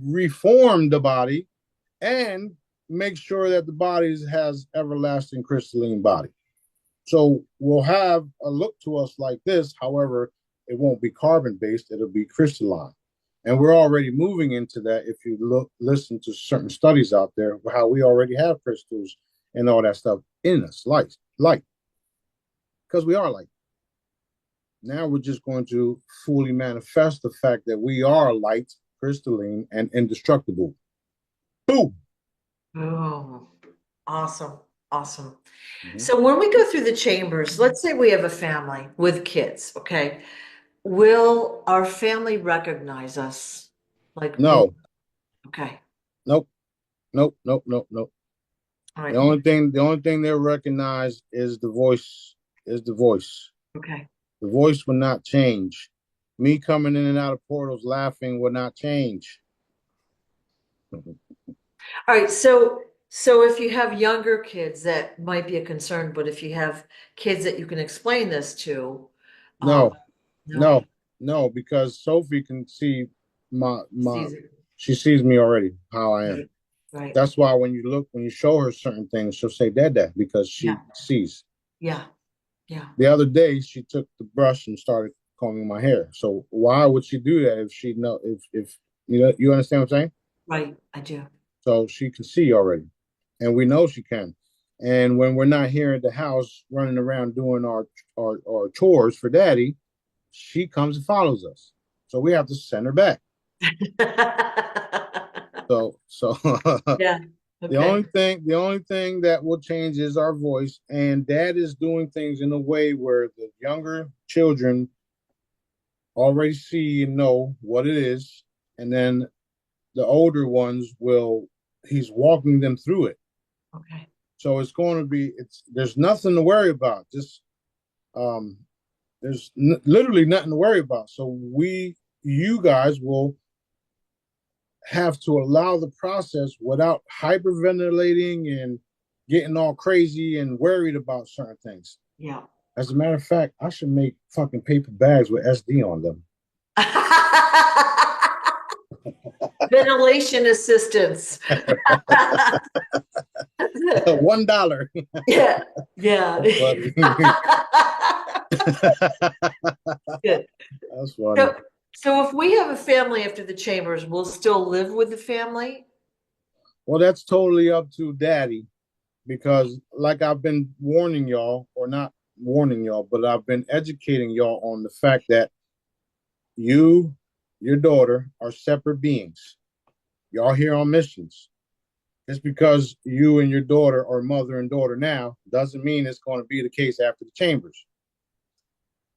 reform the body, and make sure that the body has everlasting crystalline body. So we'll have a look to us like this. However, it won't be carbon based, it'll be crystalline. And we're already moving into that if you listen to certain studies out there, how we already have crystals and all that stuff in us, light, because we are light. Now we're just going to fully manifest the fact that we are light, crystalline, and indestructible. Boom. Oh, awesome. Awesome. Mm-hmm. So when we go through the chambers, let's say we have a family with kids, okay? Will our family recognize us? Like, will, No, okay. nope, nope, nope, nope, nope. All The right. only thing, the only thing they'll recognize is the voice. Is the voice. Okay. The voice will not change. Me coming in and out of portals laughing will not change. All right. So if you have younger kids, that might be a concern, but if you have kids that you can explain this to, um, No, no, no, no, because Sophie can see my sees it. she sees me already how I am. Right. Right. That's why when you show her certain things, she'll say Dad because she Yeah. sees. Yeah. Yeah. The other day she took the brush and started combing my hair. So why would she do that if she know if you understand what I'm saying? Right. I do. So she can see already. And we know she can. And when we're not here at the house running around doing our chores for daddy, she comes and follows us. So we have to send her back. So Yeah. the Okay. only thing that will change is our voice. And dad is doing things in a way where the younger children already see and know what it is. And then the older ones will he's walking them through it. Okay. So it's going to be there's nothing to worry about. Just um there's literally nothing to worry about. So you guys will have to allow the process without hyperventilating and getting all crazy and worried about certain things. Yeah. As a matter of fact, I should make fucking paper bags with SD on them. Ventilation assistance. $1. Yeah, yeah. That's funny. Good. That's funny. So, so if we have a family after the chambers, we'll still live with the family? Well, that's totally up to daddy because, like I've been warning y'all, or not warning y'all, but I've been educating y'all on the fact that you, your daughter, are separate beings. Y'all here on missions. Just because you and your daughter are mother and daughter now doesn't mean it's going to be the case after the chambers.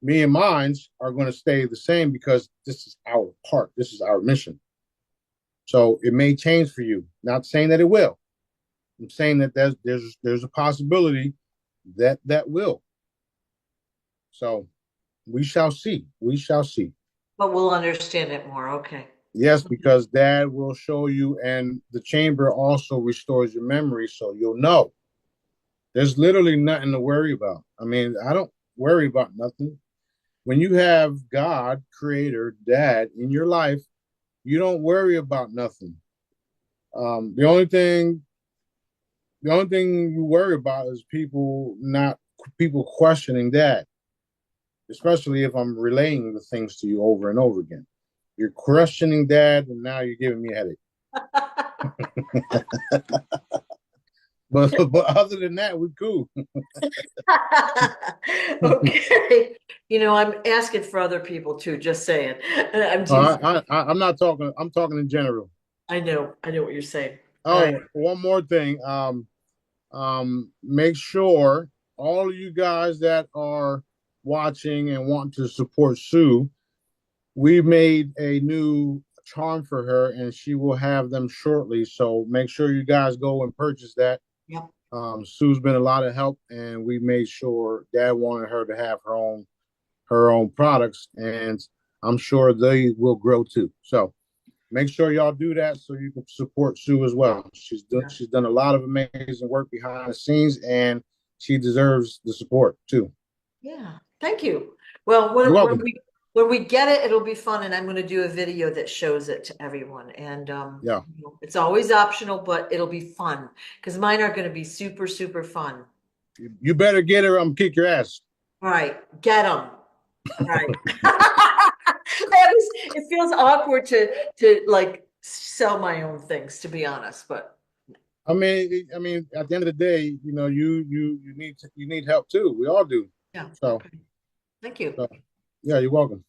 Me and mines are going to stay the same because this is our part. This is our mission. So it may change for you. Not saying that it will. I'm saying that there's a possibility that will. So we shall see. We shall see. But we'll understand it more. Okay. Yes, because dad will show you, and the chamber also restores your memory, so you'll know. There's literally nothing to worry about. I mean, I don't worry about nothing. When you have God, creator, dad in your life, you don't worry about nothing. Um, the only thing, the only thing you worry about is people questioning dad, especially if I'm relaying the things to you over and over again. You're questioning Dad, and now you're giving me a headache. But other than that, we're cool. Okay. I'm asking for other people too, just saying. I'm teasing. I'm not talking. I'm talking in general. I know what you're saying. All right. Oh, one more thing. Make sure all of you guys that are watching and want to support Sue, we made a new charm for her, and she will have them shortly. So make sure you guys go and purchase that. Yep. Sue's been a lot of help, and we made sure Dad wanted her to have her own products, and I'm sure they will grow too. So make sure y'all do that so you can support Sue as well. She's done a lot of amazing work behind the scenes, and she deserves the support too. Yeah. Thank you. Well, You're welcome. when we get it, it'll be fun, and I'm going to do a video that shows it to everyone. And Yeah, it's always optional, but it'll be fun because mine are going to be super, super fun. you better get her. I'm kick your ass. All right, get them. All right. It feels awkward to like sell my own things, to be honest, but I mean, at the end of the day, you need help too. We all do. yeah. So, Okay. Thank you. so yeah, you're welcome.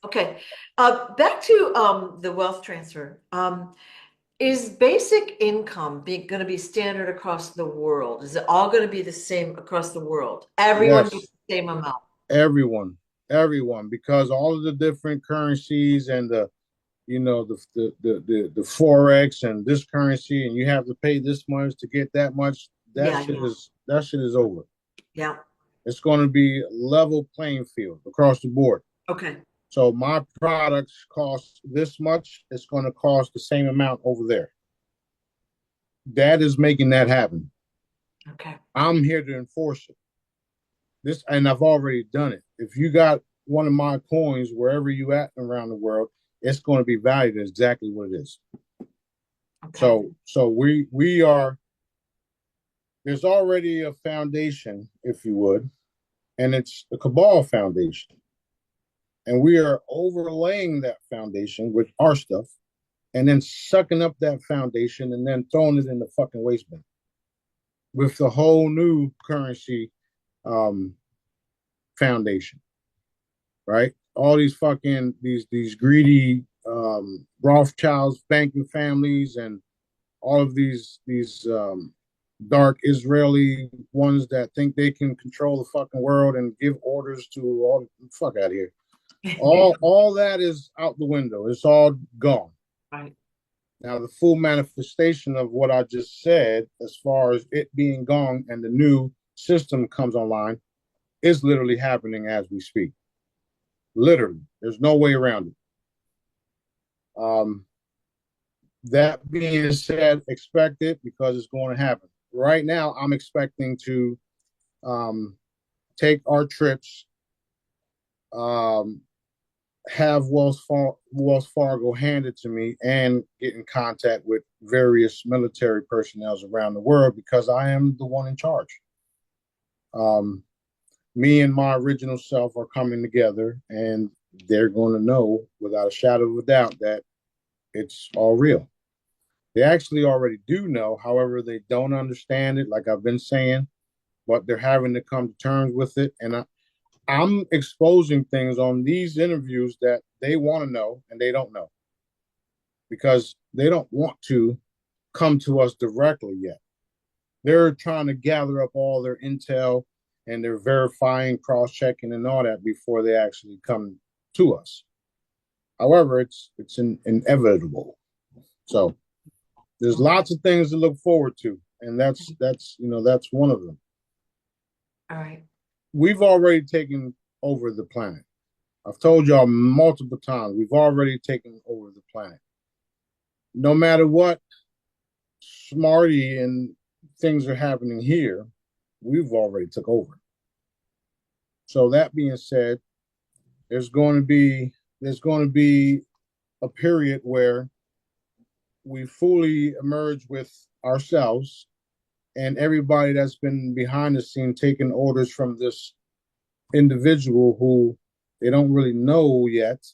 Okay. Back to the wealth transfer. Is basic income going to be standard across the world? Is it all going to be the same across the world? Everyone gets Yes, the same amount. everyone, everyone, because all of the different currencies and the forex and this currency, and you have to pay this much to get that much. Yeah, yeah, That shit is over. yeah. It's going to be level playing field across the board. Okay. So my products cost this much. It's going to cost the same amount over there. Dad is making that happen. Okay. I'm here to enforce it. And I've already done it. If you got one of my coins wherever you at around the world, it's going to be valued at exactly what it is. Okay. So we are. There's already a foundation, if you would, and it's the Cabal Foundation, and we are overlaying that foundation with our stuff, and then sucking up that foundation and then throwing it in the fucking waste bin with the whole new currency foundation, right? All these fucking these greedy Rothschilds banking families and all of these dark Israeli ones that think they can control the fucking world and give orders to all the fuck out of here. All that is out the window. It's all gone. Right. Now the full manifestation of what I just said, as far as it being gone and the new system comes online, is literally happening as we speak. Literally, there's no way around it. That being said, expect it because it's going to happen. Right now, I'm expecting to take our trips, have Wells Fargo handed to me, and get in contact with various military personnel around the world because I am the one in charge. Me and my original self are coming together, and they're going to know without a shadow of a doubt that it's all real. They actually already do know, however, they don't understand it, like I've been saying, but they're having to come to terms with it. And I'm exposing things on these interviews that they want to know and they don't know because they don't want to come to us directly yet. They're trying to gather up all their intel and they're verifying, cross-checking, and all that before they actually come to us. However, it's inevitable. So there's lots of things to look forward to, and that's one of them. All right. We've already taken over the planet. I've told y'all multiple times, we've already taken over the planet. No matter what Smarty and things are happening here, we've already took over. So that being said, there's going to be a period where we fully emerge with ourselves and everybody that's been behind the scene taking orders from this individual who they don't really know yet,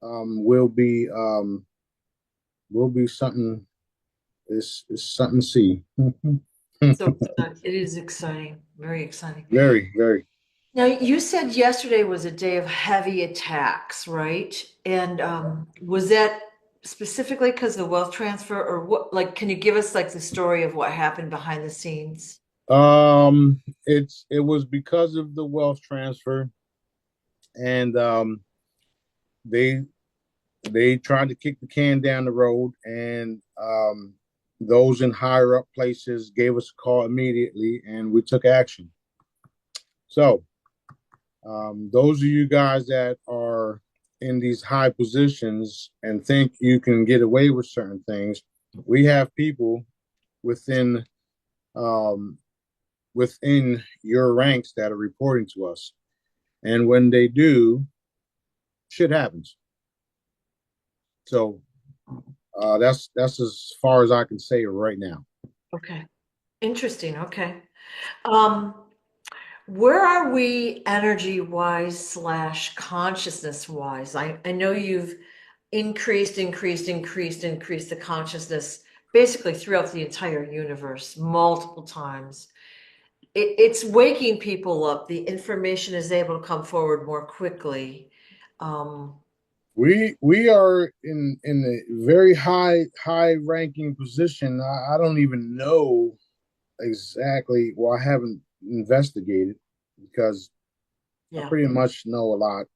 will be something. It's something to see. So it is exciting, very exciting. Very, very. Now, you said yesterday was a day of heavy attacks, right? And was that specifically because of the wealth transfer, or what? Like, can you give us like the story of what happened behind the scenes? It was because of the wealth transfer, and they they tried to kick the can down the road, and those in higher up places gave us a call immediately, and we took action. So, those of you guys that are in these high positions and think you can get away with certain things, we have people within um, within your ranks that are reporting to us, and when they do, shit happens. So that's as far as I can say right now. Okay, interesting. Okay. Um, where are we energy wise slash consciousness wise? I know you've increased the consciousness basically throughout the entire universe multiple times. It's waking people up. The information is able to come forward more quickly. Um, We are in a very high ranking position. I don't even know exactly. Well, I haven't investigated because I yeah. pretty much know a lot.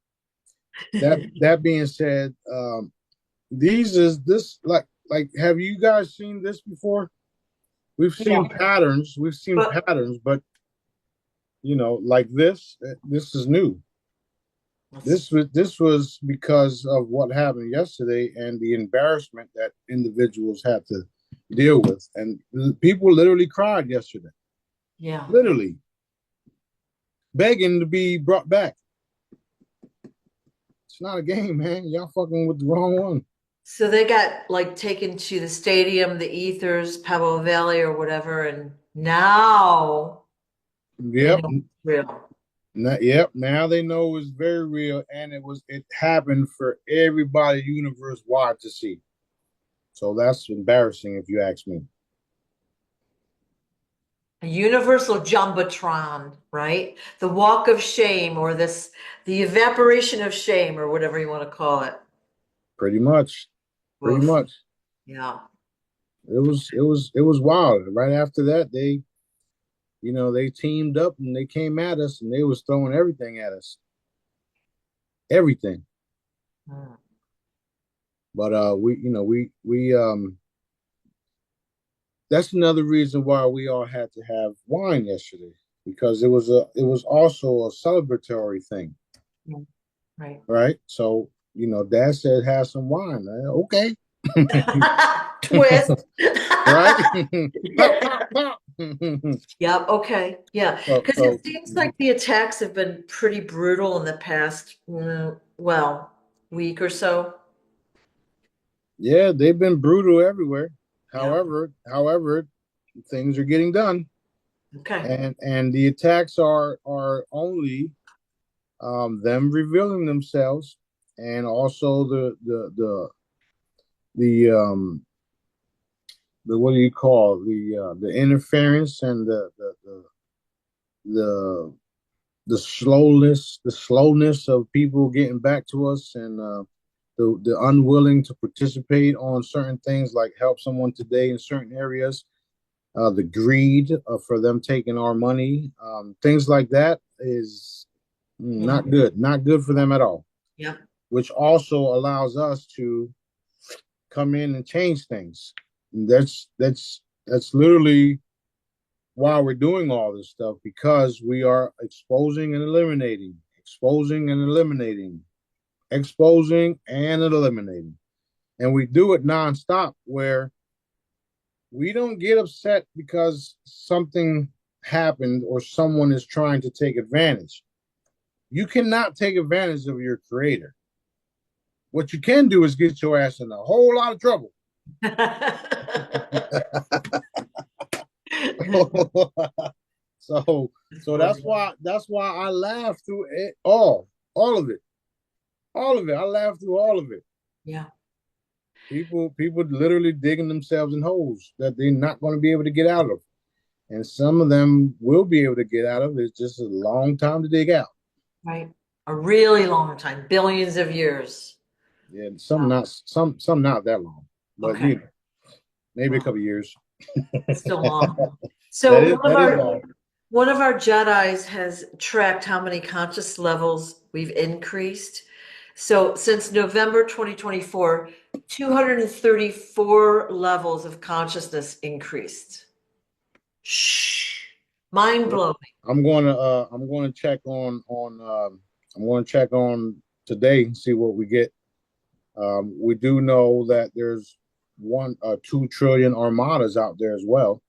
That being said, this like have you guys seen this before? We've Yeah. seen patterns. We've seen But patterns, but like this is new. let's, This was because of what happened yesterday and the embarrassment that individuals had to deal with, and people literally cried yesterday, yeah. literally begging to be brought back. It's not a game, man. Y'all fucking with the wrong one. So they got like taken to the stadium, the Ethers, Pebble Valley, or whatever, and now they Yep. know it's real. Yep. Now they know it's very real, and it happened for everybody universe wide to see. So that's embarrassing, if you ask me. A universal jumbotron, right? The walk of shame, or the evaporation of shame, or whatever you want to call it. Pretty much. Pretty Oof. much. Yeah. It was wild. Right after that, they teamed up and they came at us and they was throwing everything at us. Everything. Mm. But we that's another reason why we all had to have wine yesterday, because it was also a celebratory thing, Yeah. Right. right? So, Dad said have some wine. Okay. Twist. Right? Pop, pop, pop. Yep. Okay. Yeah. so Because so it seems like the attacks have been pretty brutal in the past, well, week or so. yeah, they've been brutal everywhere. Yeah. However, things are getting done, Okay. and the attacks are only them revealing themselves, and also the what do you call the interference and the the slowness of people getting back to us, and the unwilling to participate on certain things like help someone today in certain areas, the greed for them taking our money, things like that is Yeah. not good for them at all, Yep. which also allows us to come in and change things. That's literally why we're doing all this stuff, because we are exposing and eliminating, exposing and eliminating, exposing and eliminating. And we do it nonstop, where we don't get upset because something happened or someone is trying to take advantage. You cannot take advantage of your creator. What you can do is get your ass in a whole lot of trouble. so so that's why I laugh through it all of it. All of it. I laughed through all of it. Yeah, People literally digging themselves in holes that they're not going to be able to get out of. And some of them will be able to get out of it. It's just a long time to dig out. right. A really long time, billions of years. Yeah, Wow. some not that long, but Okay. maybe a Wow. couple years. That's still long. That So is that is long. one of our Jedis has tracked how many conscious levels we've increased. So since November 2024, 234 levels of consciousness increased. Shh. Mind Well, blowing. I'm going to check on I'm going to check on today and see what we get. We do know that there's 2 trillion armadas out there as well,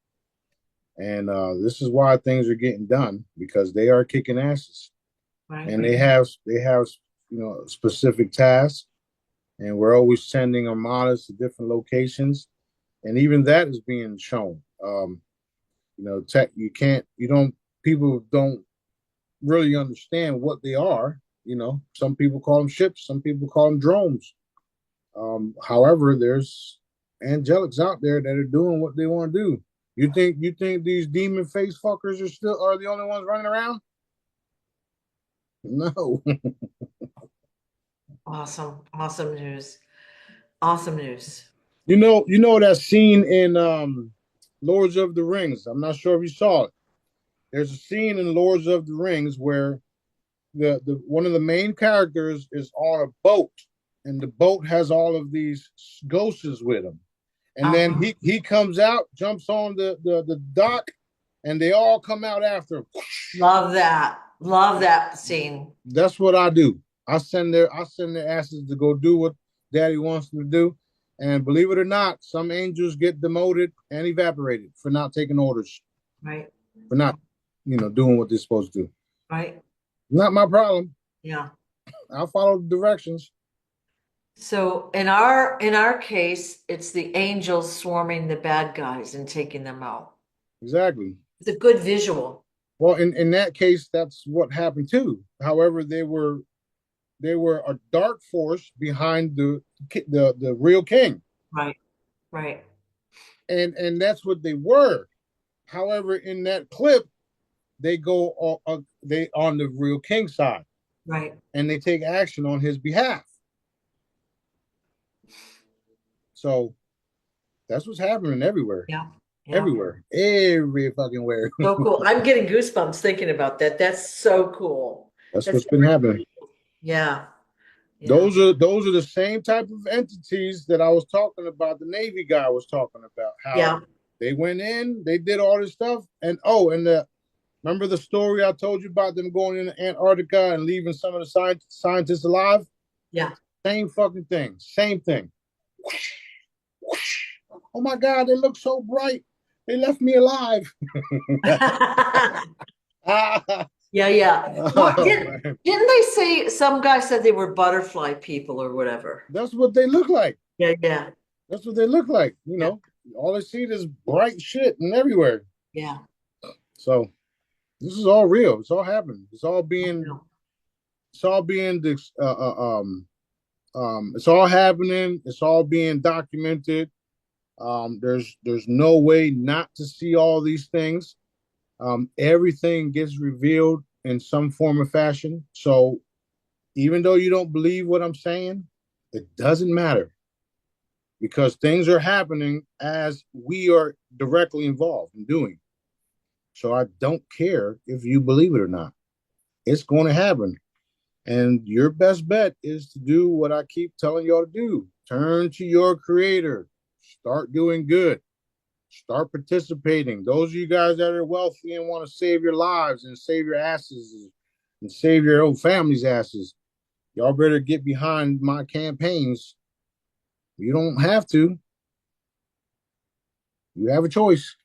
and this is why things are getting done because they are kicking asses, Right. and they have specific tasks, and we're always sending armadas to different locations, and even that is being shown. Tech you don't people don't really understand what they are. Some people call them ships, some people call them drones. However, there's angelics out there that are doing what they want to do. You think these demon face fuckers are the only ones running around? No. Awesome. Awesome news. Awesome news. You know that scene in Lords of the Rings. I'm not sure if you saw it. There's a scene in Lords of the Rings where the one of the main characters is on a boat, and the boat has all of these ghosts with him. And then Uh-huh. he comes out, jumps on the dock, and they all come out after him. Love that. Love that scene. That's what I do. I send their asses to go do what daddy wants them to do. And believe it or not, some angels get demoted and evaporated for not taking orders, Right. for not, doing what they're supposed to do. Right. Not my problem. Yeah. I'll follow the directions. So in our case, it's the angels swarming the bad guys and taking them out. Exactly. It's a good visual. Well, in that case, that's what happened too. However, they were a dark force behind the real king, Right. Right. and that's what they were. However, in that clip, they on the real king side, Right. and they take action on his behalf. So that's what's happening everywhere, Yeah. Yeah. everywhere, every fucking where. So cool. I'm getting goosebumps thinking about that. That's so cool. That's That's what's been happening. yeah. Yeah. Those are the same type of entities that I was talking about. The Navy guy was talking about how Yeah. they went in, they did all this stuff, and remember the story I told you about them going into Antarctica and leaving some of the scientists alive? Yeah. Same fucking thing, same thing. Oh my God, they look so bright. They left me alive. Yeah, yeah. What Oh, didn't they say some guy said they were butterfly people or whatever? that's what they look like. Yeah, yeah, That's what they look like. yeah, All I see is bright shit and everywhere. yeah. So this is all real. It's all happening. I know. It's all being, it's all happening. It's all being documented. There's no way not to see all these things. Everything gets revealed in some form or fashion. So even though you don't believe what I'm saying, it doesn't matter because things are happening as we are directly involved in doing. So I don't care if you believe it or not. It's going to happen. And your best bet is to do what I keep telling y'all to do. Turn to your creator. Start doing good. Start participating. Those of you guys that are wealthy and want to save your lives and save your asses and save your own family's asses, y'all better get behind my campaigns. You don't have to. You have a choice.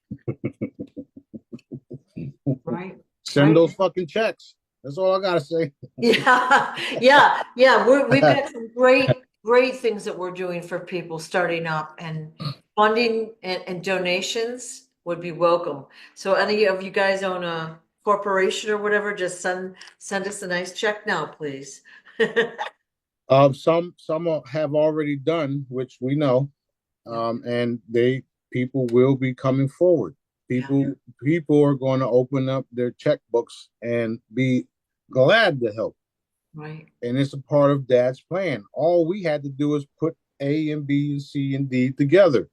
Right, Send right. those fucking checks. That's all I gotta say. Yeah, yeah, yeah. We've got some great things that we're doing for people starting up, and funding and donations would be welcome. So any of you guys own a corporation or whatever, just send us a nice check now, please. Some have already done, which we know, and people will be coming forward. Yeah, People are going to open up their checkbooks and be glad to help. right. And it's a part of Dad's plan. All we had to do is put A and B and C and D together.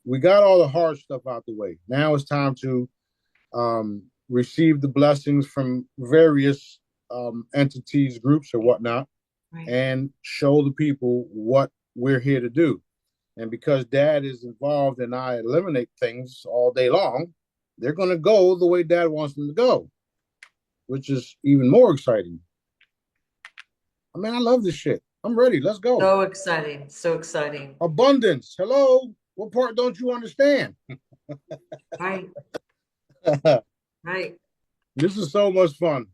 We got all the hard stuff out the way. Now it's time to receive the blessings from various entities, groups, or whatnot, Right. and show the people what we're here to do. And because Dad is involved and I eliminate things all day long, they're going to go the way Dad wants them to go, which is even more exciting. I mean, I love this shit. I'm ready. Let's go. So exciting. So exciting. Abundance. Hello. What part don't you understand? Right. Right. This is so much fun.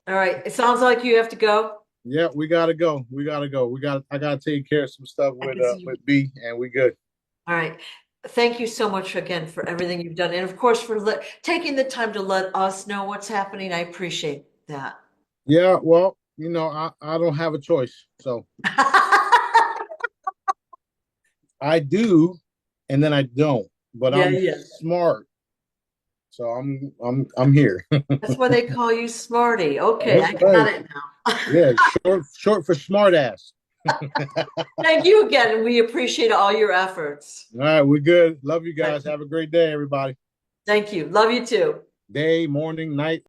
All right. It sounds like you have to go. Yeah, we gotta go. We gotta go. I gotta take care of some stuff I can see. with B, and we good. All right. Thank you so much again for everything you've done. And of course, for taking the time to let us know what's happening. I appreciate that. Yeah, well, I don't have a choice. So I do, and then I don't. But Yeah, I'm yeah. smart. So I'm here. That's why they call you Smarty. Okay, That's I got right. it now. Yeah, short for smart ass. Thank you again. We appreciate all your efforts. All right, we're good. Love you guys. Have a great day, everybody. Thank you. Love you too. Day, morning, night.